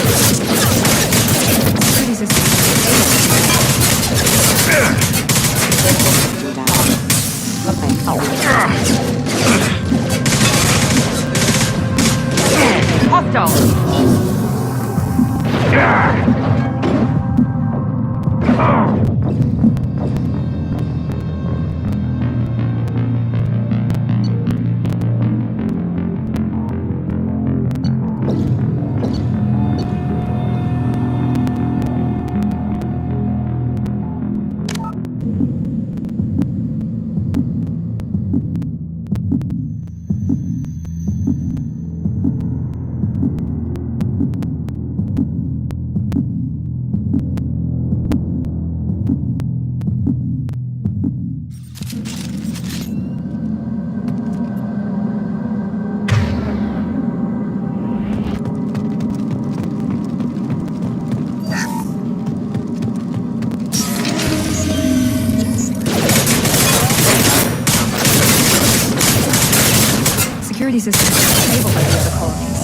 Security systems are disabled by the other colonies.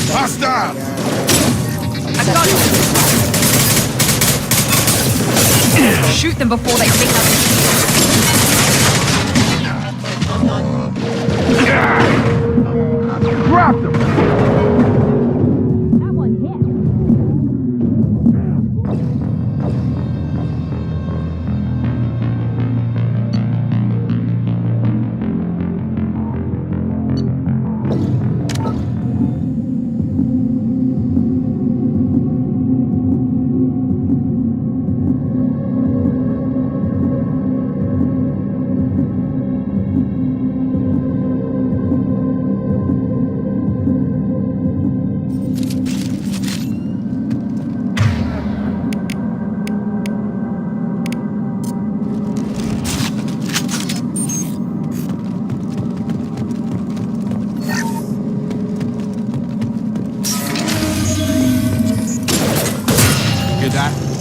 Hostile! Shoot them before they take out the shield. Drop them! That one hit.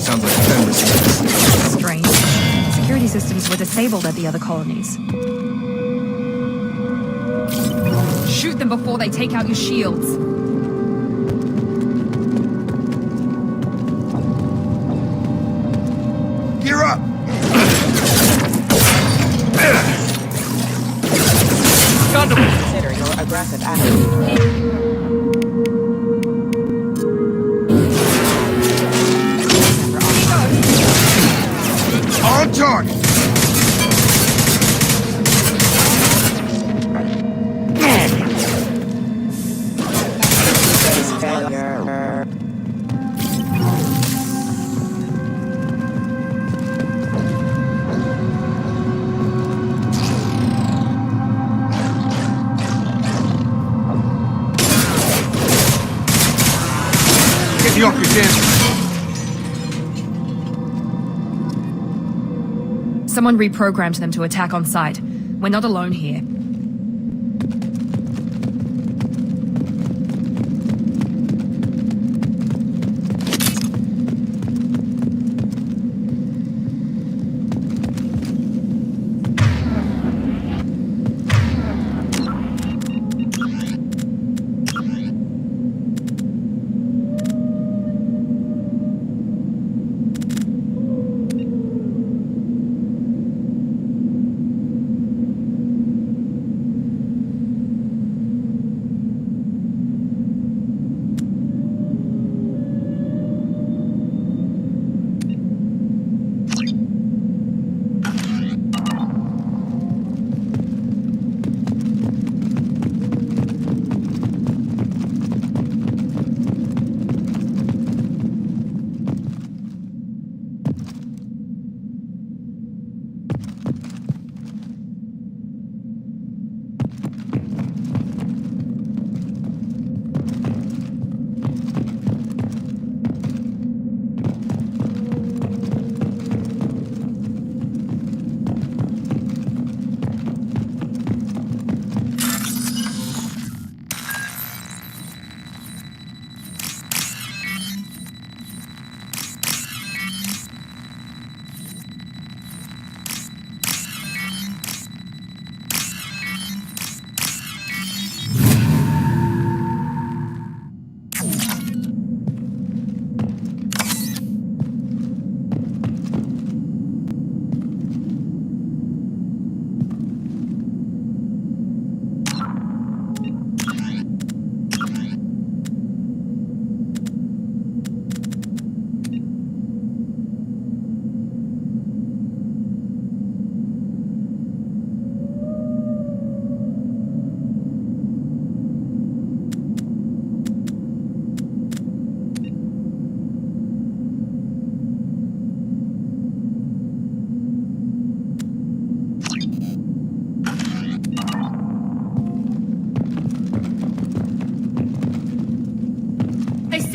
Sounds like Fenris. Strange. Security systems were disabled at the other colonies. Shoot them before they take out your shields. Gear up! Consider your aggressive attitude. On target! Get me off your damn... Someone reprogrammed them to attack on sight. We're not alone here.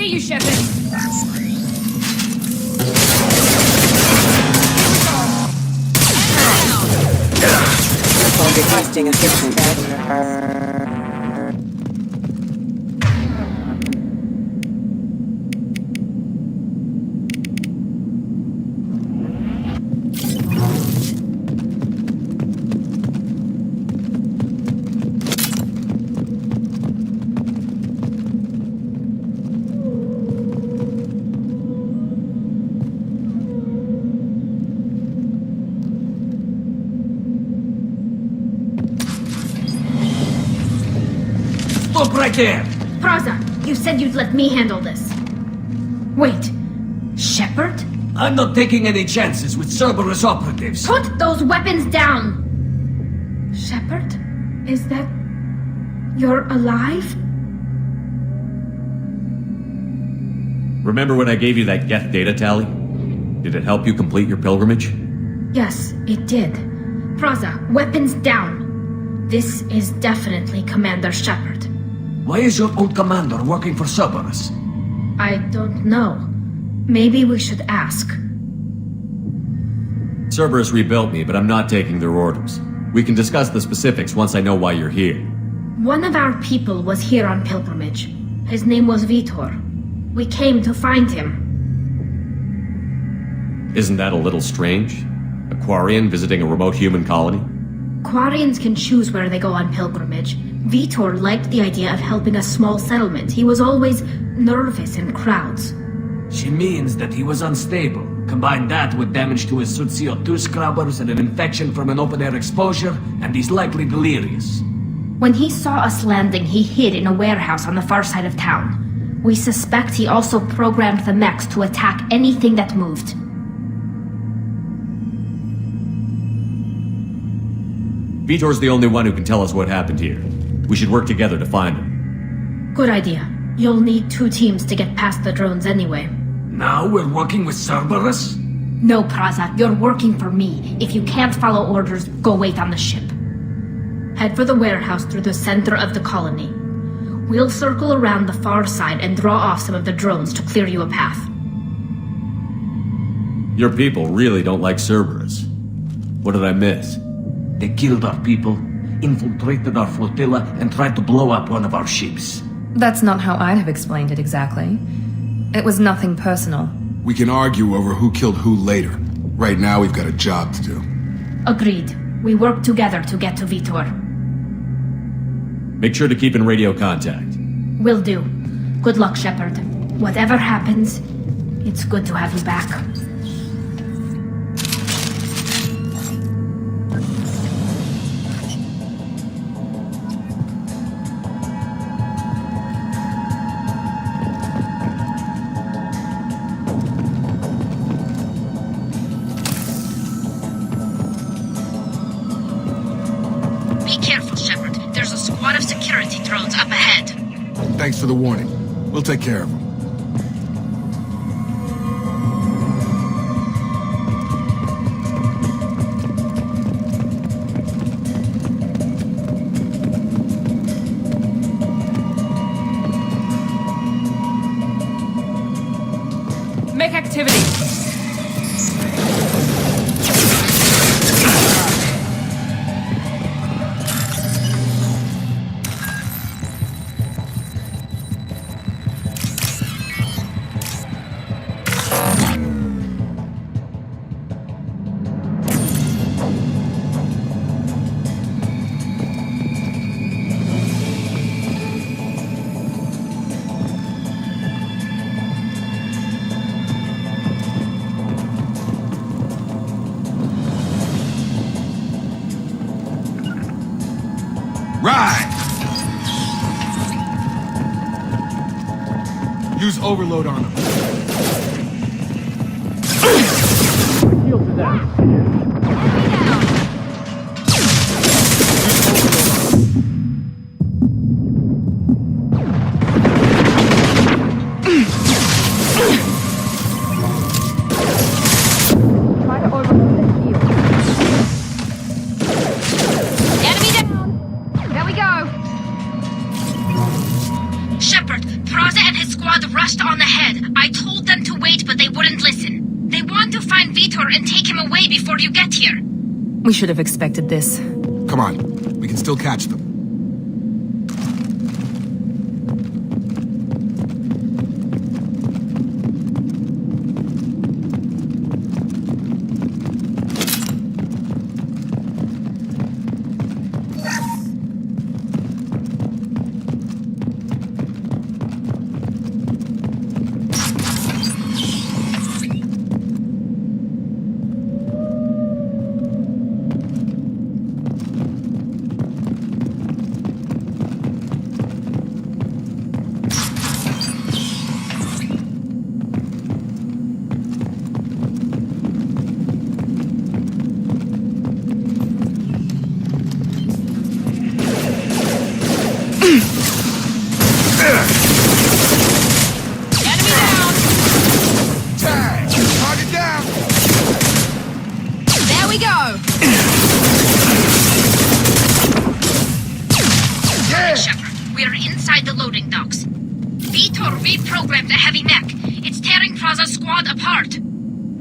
see you, Shepard. Requesting assistance. Stop right there! Praza, you said you'd let me handle this. Wait, Shepard? I'm not taking any chances with Cerberus operatives. Put those weapons down! Shepard? Is that... you're alive? Remember when I gave you that Geth data tally? Did it help you complete your pilgrimage? Yes, it did. Praza, weapons down. This is definitely Commander Shepard. Why is your old commander working for Cerberus? I don't know. Maybe we should ask. Cerberus rebuilt me, but I'm not taking their orders. We can discuss the specifics once I know why you're here. One of our people was here on pilgrimage. His name was Vitor. We came to find him. Isn't that a little strange? A Quarian visiting a remote human colony? Quarians can choose where they go on pilgrimage. Vitor liked the idea of helping a small settlement. He was always nervous in crowds. She means that he was unstable. Combine that with damage to his suit CO2 scrubbers and an infection from an open-air exposure, and he's likely delirious. When he saw us landing, he hid in a warehouse on the far side of town. We suspect he also programmed the mechs to attack anything that moved. Vitor's the only one who can tell us what happened here. We should work together to find him. Good idea. You'll need 2 teams to get past the drones anyway. Now we're working with Cerberus? No, Praza, you're working for me. If you can't follow orders, go wait on the ship. Head for the warehouse through the center of the colony. We'll circle around the far side and draw off some of the drones to clear you a path. Your people really don't like Cerberus. What did I miss? They killed our people, infiltrated our flotilla, and tried to blow up one of our ships. That's not how I'd have explained it exactly. It was nothing personal. We can argue over who killed who later. Right now, we've got a job to do. Agreed. We work together to get to Vitor. Make sure to keep in radio contact. Will do. Good luck, Shepard. Whatever happens, it's good to have you back. Thanks for the warning. We'll take care of them. Make activity. Use overload on them. Shield to that. Try to overload the shield. Enemy down! There we go! Shepard, Praza and his squad rushed on ahead. I told them to wait, but they wouldn't listen. They want to find Vitor and take him away before you get here. We should have expected this. Come on. We can still catch them.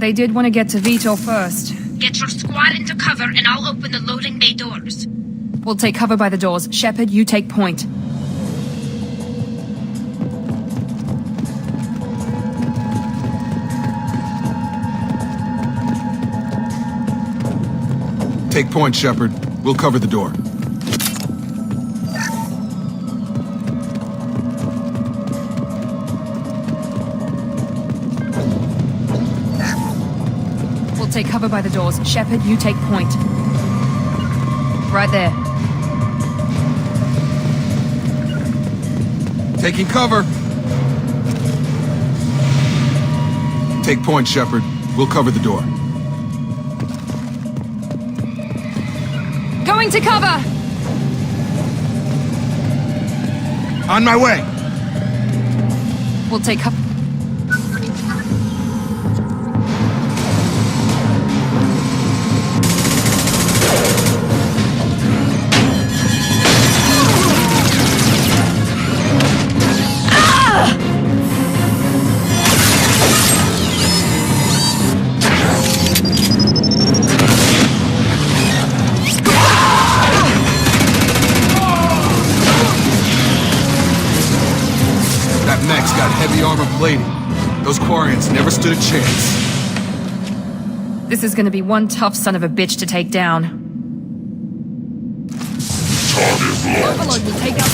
They did want to get to Vitor first. Get your squad into cover and I'll open the loading bay doors. We'll take cover by the doors. Shepard, you take point. Take point, Shepard. We'll cover the door. Take cover by the doors. Shepard, you take point. Right there. Taking cover. Take point, Shepard. We'll cover the door. Going to cover! On my way. We'll take cover. Those Quarians never stood a chance. This is gonna be one tough son of a bitch to take down. Overload will take out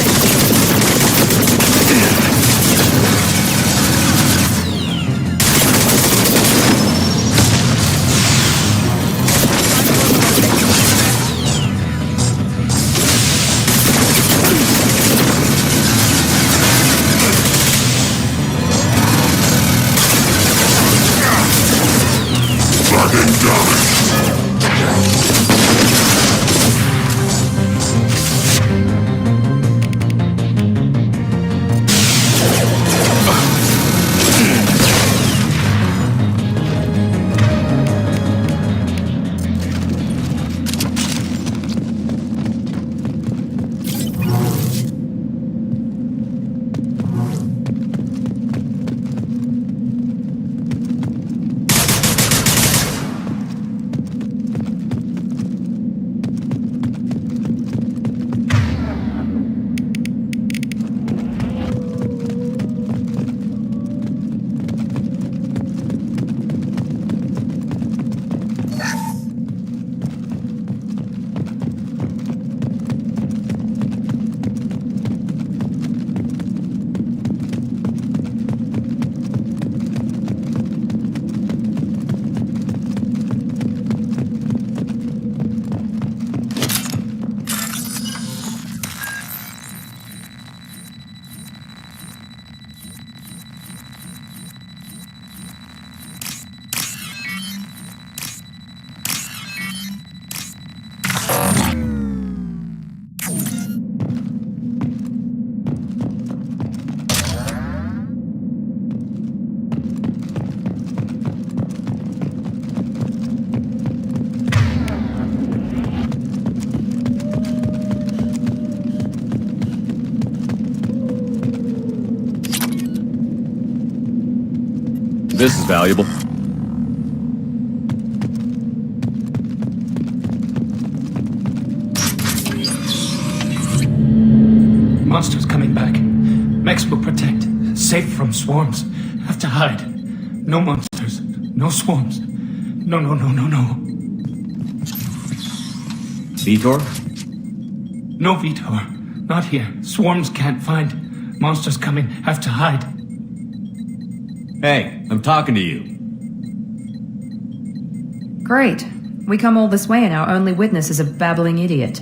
This is valuable. Monsters coming back. Mechs will protect. Safe from swarms. Have to hide. No monsters. No swarms. No. Vitor? No, Vitor. Not here. Swarms can't find. Monsters coming. Have to hide. Hey, I'm talking to you. Great. We come all this way and our only witness is a babbling idiot.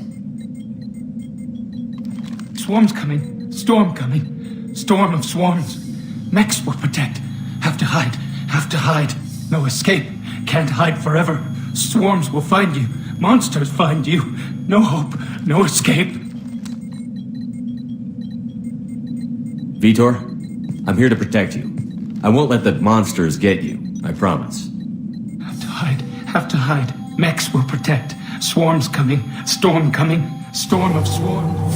Swarms coming. Storm coming. Storm of swarms. Mechs will protect. Have to hide. Have to hide. No escape. Can't hide forever. Swarms will find you. Monsters find you. No hope. No escape. Vitor, I'm here to protect you. I won't let the monsters get you. I promise. Have to hide. Have to hide. Mechs will protect. Swarms coming. Storm coming. Storm of swarms.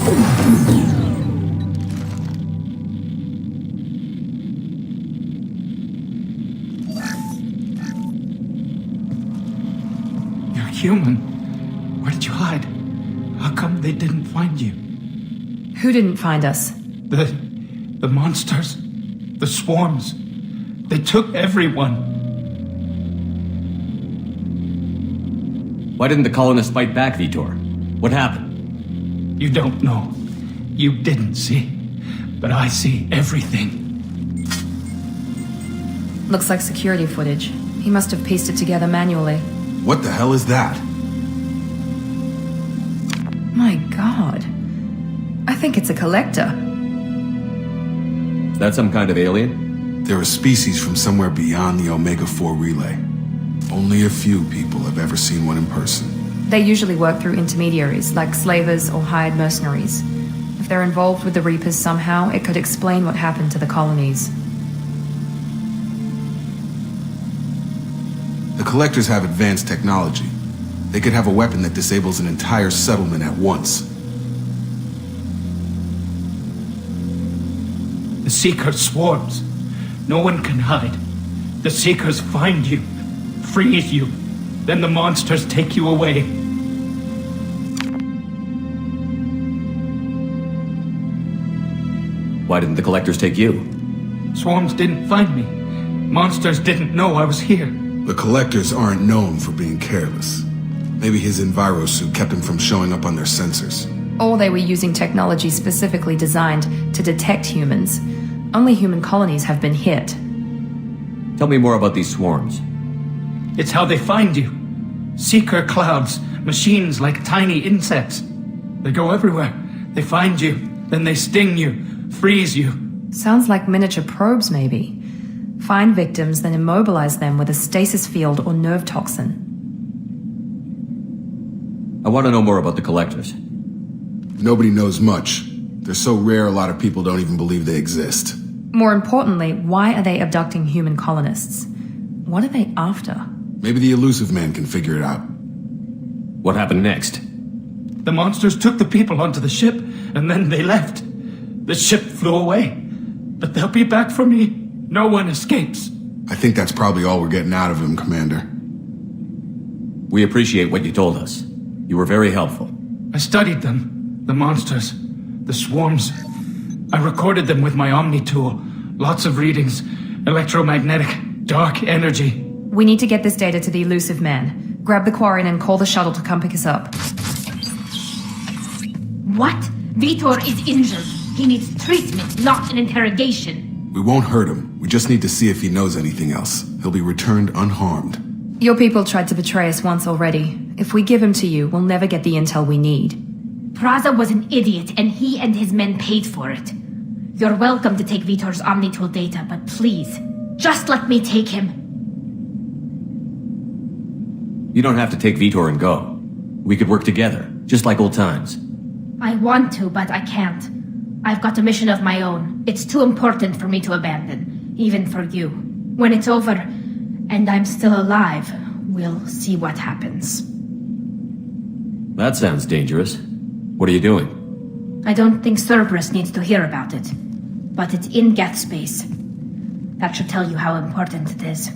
Human. Where did you hide? How come they didn't find you? Who didn't find us? The monsters. The swarms. They took everyone. Why didn't the colonists fight back, Vitor? What happened? You don't know. You didn't see. But I see everything. Looks like security footage. He must have pieced it together manually. What the hell is that? My god. I think it's a collector. Is that some kind of alien? They're a species from somewhere beyond the Omega-4 relay. Only a few people have ever seen one in person. They usually work through intermediaries, like slavers or hired mercenaries. If they're involved with the Reapers somehow, it could explain what happened to the colonies. The Collectors have advanced technology. They could have a weapon that disables an entire settlement at once. The Seeker swarms. No one can hide. The Seekers find you, freeze you, then the monsters take you away. Why didn't the Collectors take you? Swarms didn't find me. Monsters didn't know I was here. The Collectors aren't known for being careless. Maybe his envirosuit kept him from showing up on their sensors. Or they were using technology specifically designed to detect humans. Only human colonies have been hit. Tell me more about these swarms. It's how they find you. Seeker clouds, machines like tiny insects. They go everywhere. They find you, then they sting you, freeze you. Sounds like miniature probes, maybe. Find victims, then immobilize them with a stasis field or nerve toxin. I want to know more about the Collectors. Nobody knows much. They're so rare a lot of people don't even believe they exist. More importantly, why are they abducting human colonists? What are they after? Maybe the Elusive Man can figure it out. What happened next? The monsters took the people onto the ship, and then they left. The ship flew away. But they'll be back for me. No one escapes. I think that's probably all we're getting out of him, Commander. We appreciate what you told us. You were very helpful. I studied them. The monsters. The swarms. I recorded them with my Omni tool. Lots of readings. Electromagnetic. Dark energy. We need to get this data to the Elusive Man. Grab the Quarian and call the shuttle to come pick us up. What? Vitor is injured. He needs treatment, not an interrogation. We won't hurt him. We just need to see if he knows anything else. He'll be returned unharmed. Your people tried to betray us once already. If we give him to you, we'll never get the intel we need. Praza was an idiot, and he and his men paid for it. You're welcome to take Vitor's Omnitool data, but please, just let me take him. You don't have to take Vitor and go. We could work together, just like old times. I want to, but I can't. I've got a mission of my own. It's too important for me to abandon, even for you. When it's over, and I'm still alive, we'll see what happens. That sounds dangerous. What are you doing? I don't think Cerberus needs to hear about it, but it's in Geth space. That should tell you how important it is.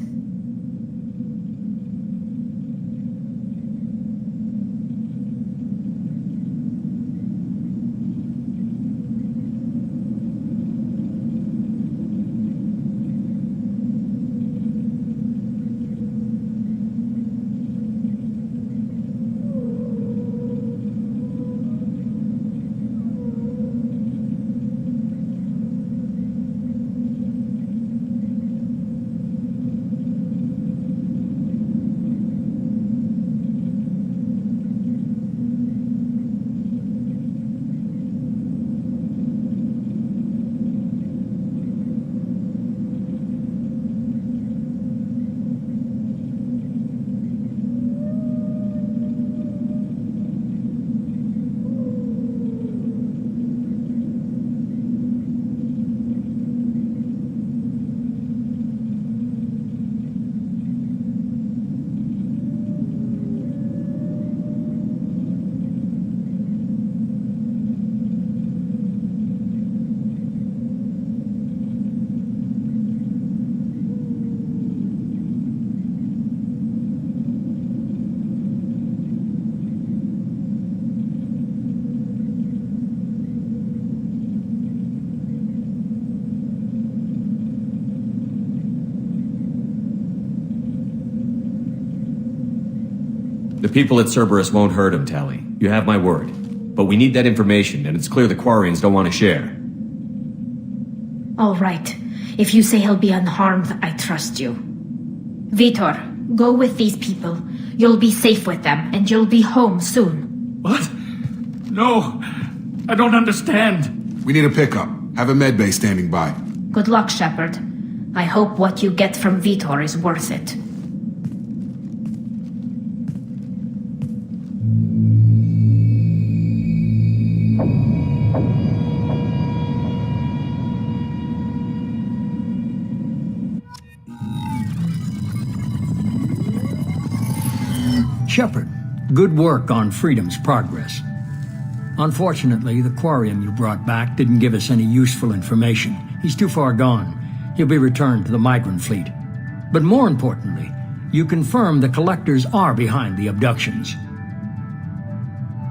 The people at Cerberus won't hurt him, Tali. You have my word. But we need that information, and it's clear the Quarians don't want to share. All right. If you say he'll be unharmed, I trust you. Vitor, go with these people. You'll be safe with them, and you'll be home soon. What? No, I don't understand. We need a pickup. Have a medbay standing by. Good luck, Shepard. I hope what you get from Vitor is worth it. Shepard, good work on Freedom's progress. Unfortunately, the Quarian you brought back didn't give us any useful information. He's too far gone. He'll be returned to the migrant fleet. But more importantly, you confirmed the Collectors are behind the abductions.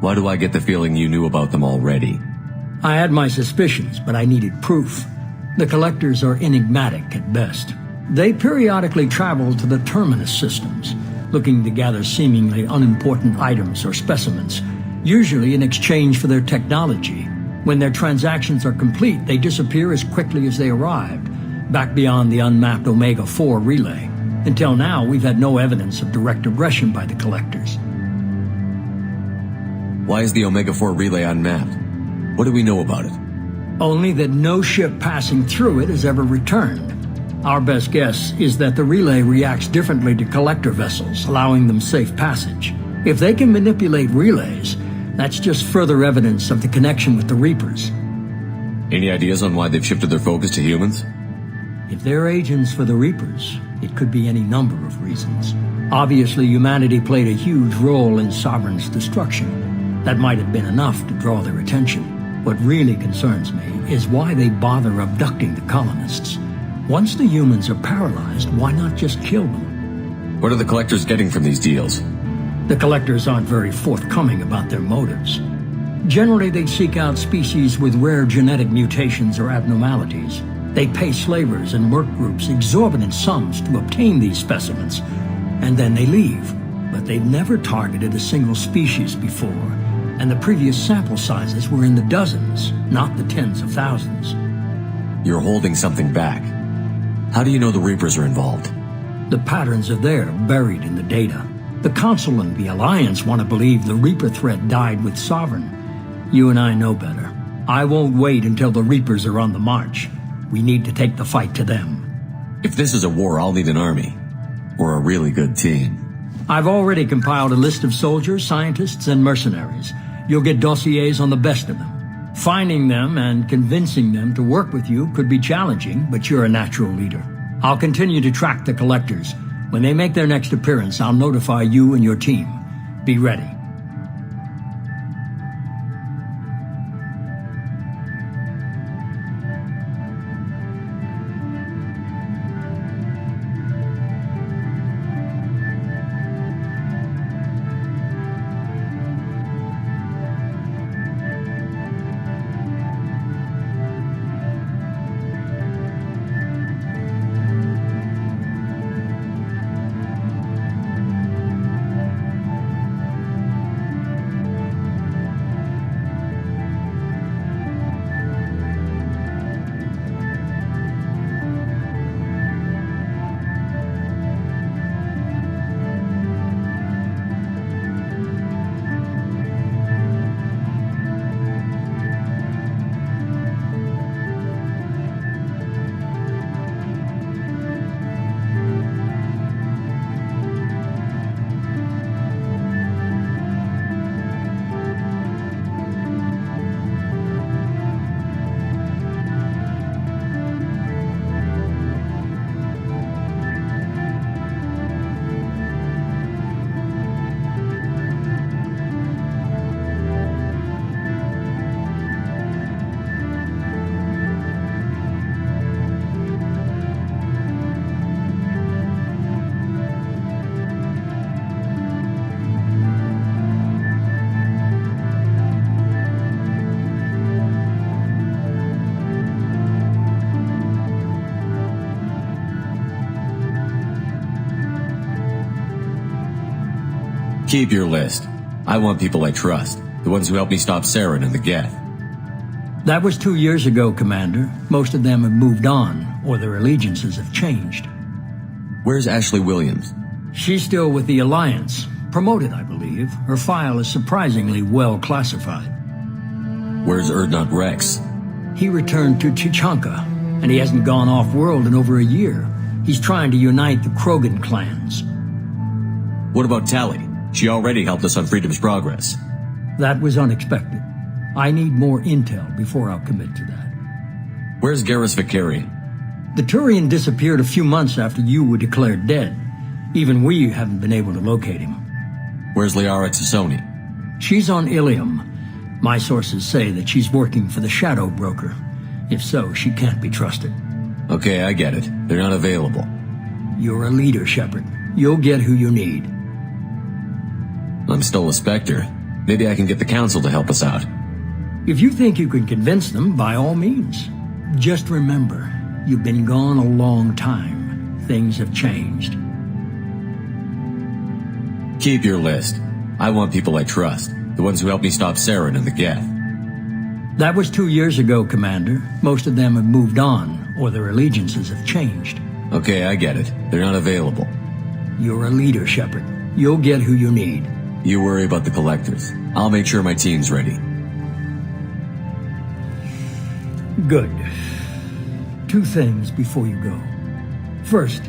Why do I get the feeling you knew about them already? I had my suspicions, but I needed proof. The Collectors are enigmatic at best. They periodically travel to the Terminus systems, looking to gather seemingly unimportant items or specimens, usually in exchange for their technology. When their transactions are complete, they disappear as quickly as they arrived, back beyond the unmapped Omega-4 relay. Until now, we've had no evidence of direct aggression by the Collectors. Why is the Omega-4 relay unmapped? What do we know about it? Only that no ship passing through it has ever returned. Our best guess is that the relay reacts differently to Collector vessels, allowing them safe passage. If they can manipulate relays, that's just further evidence of the connection with the Reapers. Any ideas on why they've shifted their focus to humans? If they're agents for the Reapers, it could be any number of reasons. Obviously, humanity played a huge role in Sovereign's destruction. That might have been enough to draw their attention. What really concerns me is why they bother abducting the colonists. Once the humans are paralyzed, why not just kill them? What are the Collectors getting from these deals? The Collectors aren't very forthcoming about their motives. Generally, they seek out species with rare genetic mutations or abnormalities. They pay slavers and work groups exorbitant sums to obtain these specimens, and then they leave. But they've never targeted a single species before, and the previous sample sizes were in the dozens, not the tens of thousands. You're holding something back. How do you know the Reapers are involved? The patterns are there, buried in the data. The Council and the Alliance want to believe the Reaper threat died with Sovereign. You and I know better. I won't wait until the Reapers are on the march. We need to take the fight to them. If this is a war, I'll need an army. Or a really good team. I've already compiled a list of soldiers, scientists, and mercenaries. You'll get dossiers on the best of them. Finding them and convincing them to work with you could be challenging, but you're a natural leader. I'll continue to track the Collectors. When they make their next appearance, I'll notify you and your team. Be ready. Keep your list. I want people I trust. The ones who helped me stop Saren and the Geth. That was 2 years ago, Commander. Most of them have moved on, or their allegiances have changed. Where's Ashley Williams? She's still with the Alliance. Promoted, I believe. Her file is surprisingly well classified. Where's Urdnot Rex? He returned to Chichanka, and he hasn't gone off-world in over a year. He's trying to unite the Krogan clans. What about Tali? She already helped us on Freedom's Progress. That was unexpected. I need more intel before I'll commit to that. Where's Garrus Vakarian? The Turian disappeared a few months after you were declared dead. Even we haven't been able to locate him. Where's Liara Tassoni? She's on Ilium. My sources say that she's working for the Shadow Broker. If so, she can't be trusted. Okay, I get it. They're not available. You're a leader, Shepard. You'll get who you need. I'm still a Spectre. Maybe I can get the Council to help us out. If you think you can convince them, by all means. Just remember, you've been gone a long time. Things have changed. Keep your list. I want people I trust. The ones who helped me stop Saren and the Geth. That was 2 years ago, Commander. Most of them have moved on, or their allegiances have changed. Okay, I get it. They're not available. You're a leader, Shepard. You'll get who you need. You worry about the Collectors. I'll make sure my team's ready. Good. 2 things before you go. First,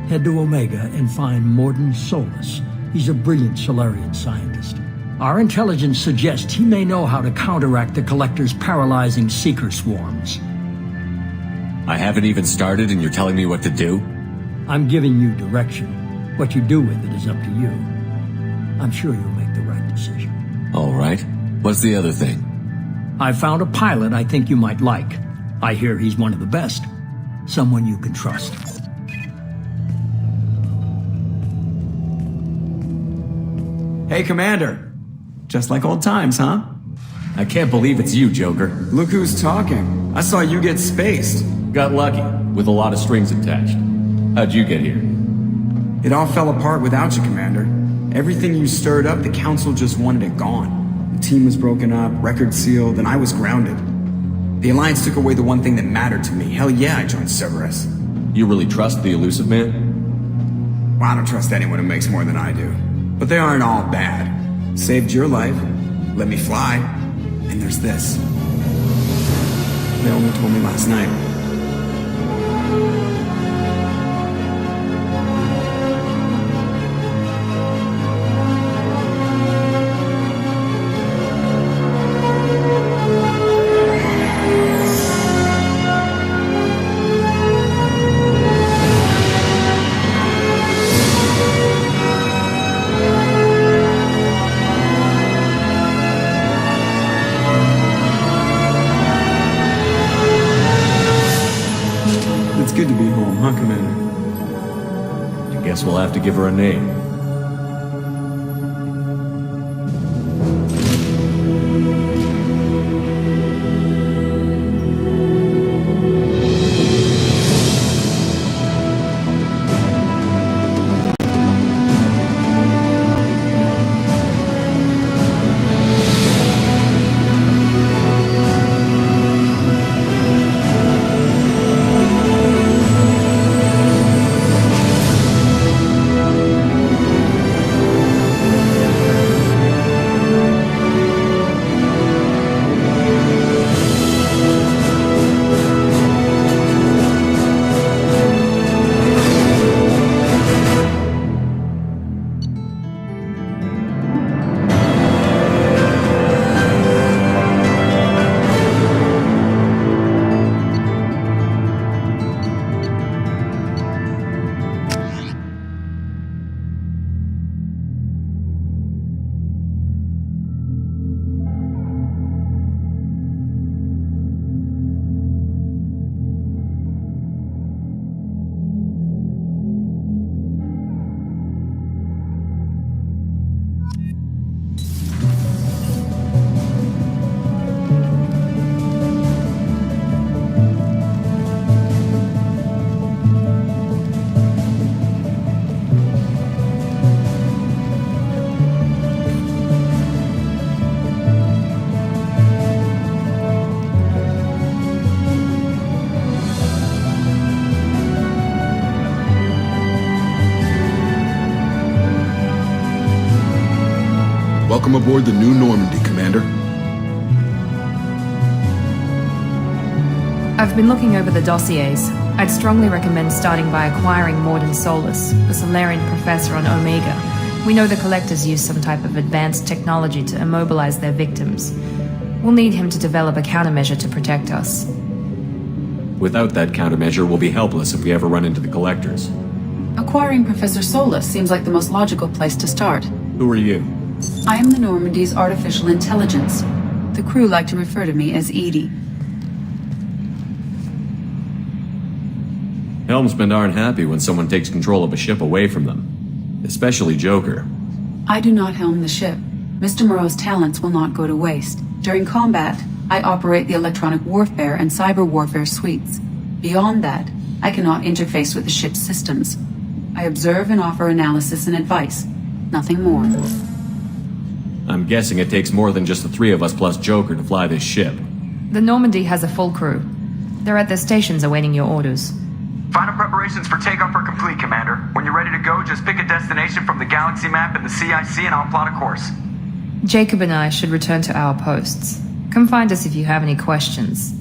head to Omega and find Mordin Solus. He's a brilliant Solarian scientist. Our intelligence suggests he may know how to counteract the Collector's paralyzing Seeker swarms. I haven't even started and you're telling me what to do? I'm giving you direction. What you do with it is up to you. I'm sure you'll make the right decision. All right. What's the other thing? I found a pilot I think you might like. I hear he's one of the best. Someone you can trust. Hey, Commander. Just like old times, huh? I can't believe it's you, Joker. Look who's talking. I saw you get spaced. Got lucky, with a lot of strings attached. How'd you get here? It all fell apart without you, Commander. Everything you stirred up, the Council just wanted it gone. The team was broken up, record sealed, and I was grounded. The Alliance took away the one thing that mattered to me. Hell yeah, I joined Cerberus. You really trust the Illusive Man? Well, I don't trust anyone who makes more than I do. But they aren't all bad. Saved your life, let me fly, and there's this. They only told me last night. Good to be home, huh, Commander? I guess we'll have to give her a name. Welcome aboard the new Normandy, Commander. I've been looking over the dossiers. I'd strongly recommend starting by acquiring Morden Solus, the Solarian professor on Omega. We know the Collectors use some type of advanced technology to immobilize their victims. We'll need him to develop a countermeasure to protect us. Without that countermeasure, we'll be helpless if we ever run into the Collectors. Acquiring Professor Solus seems like the most logical place to start. Who are you? I am the Normandy's artificial intelligence. The crew like to refer to me as Edie. Helmsmen aren't happy when someone takes control of a ship away from them. Especially Joker. I do not helm the ship. Mr. Moreau's talents will not go to waste. During combat, I operate the electronic warfare and cyber warfare suites. Beyond that, I cannot interface with the ship's systems. I observe and offer analysis and advice. Nothing more. I'm guessing it takes more than just the three of us plus Joker to fly this ship. The Normandy has a full crew. They're at their stations awaiting your orders. Final preparations for takeoff are complete, Commander. When you're ready to go, just pick a destination from the galaxy map and the CIC and I'll plot a course. Jacob and I should return to our posts. Come find us if you have any questions.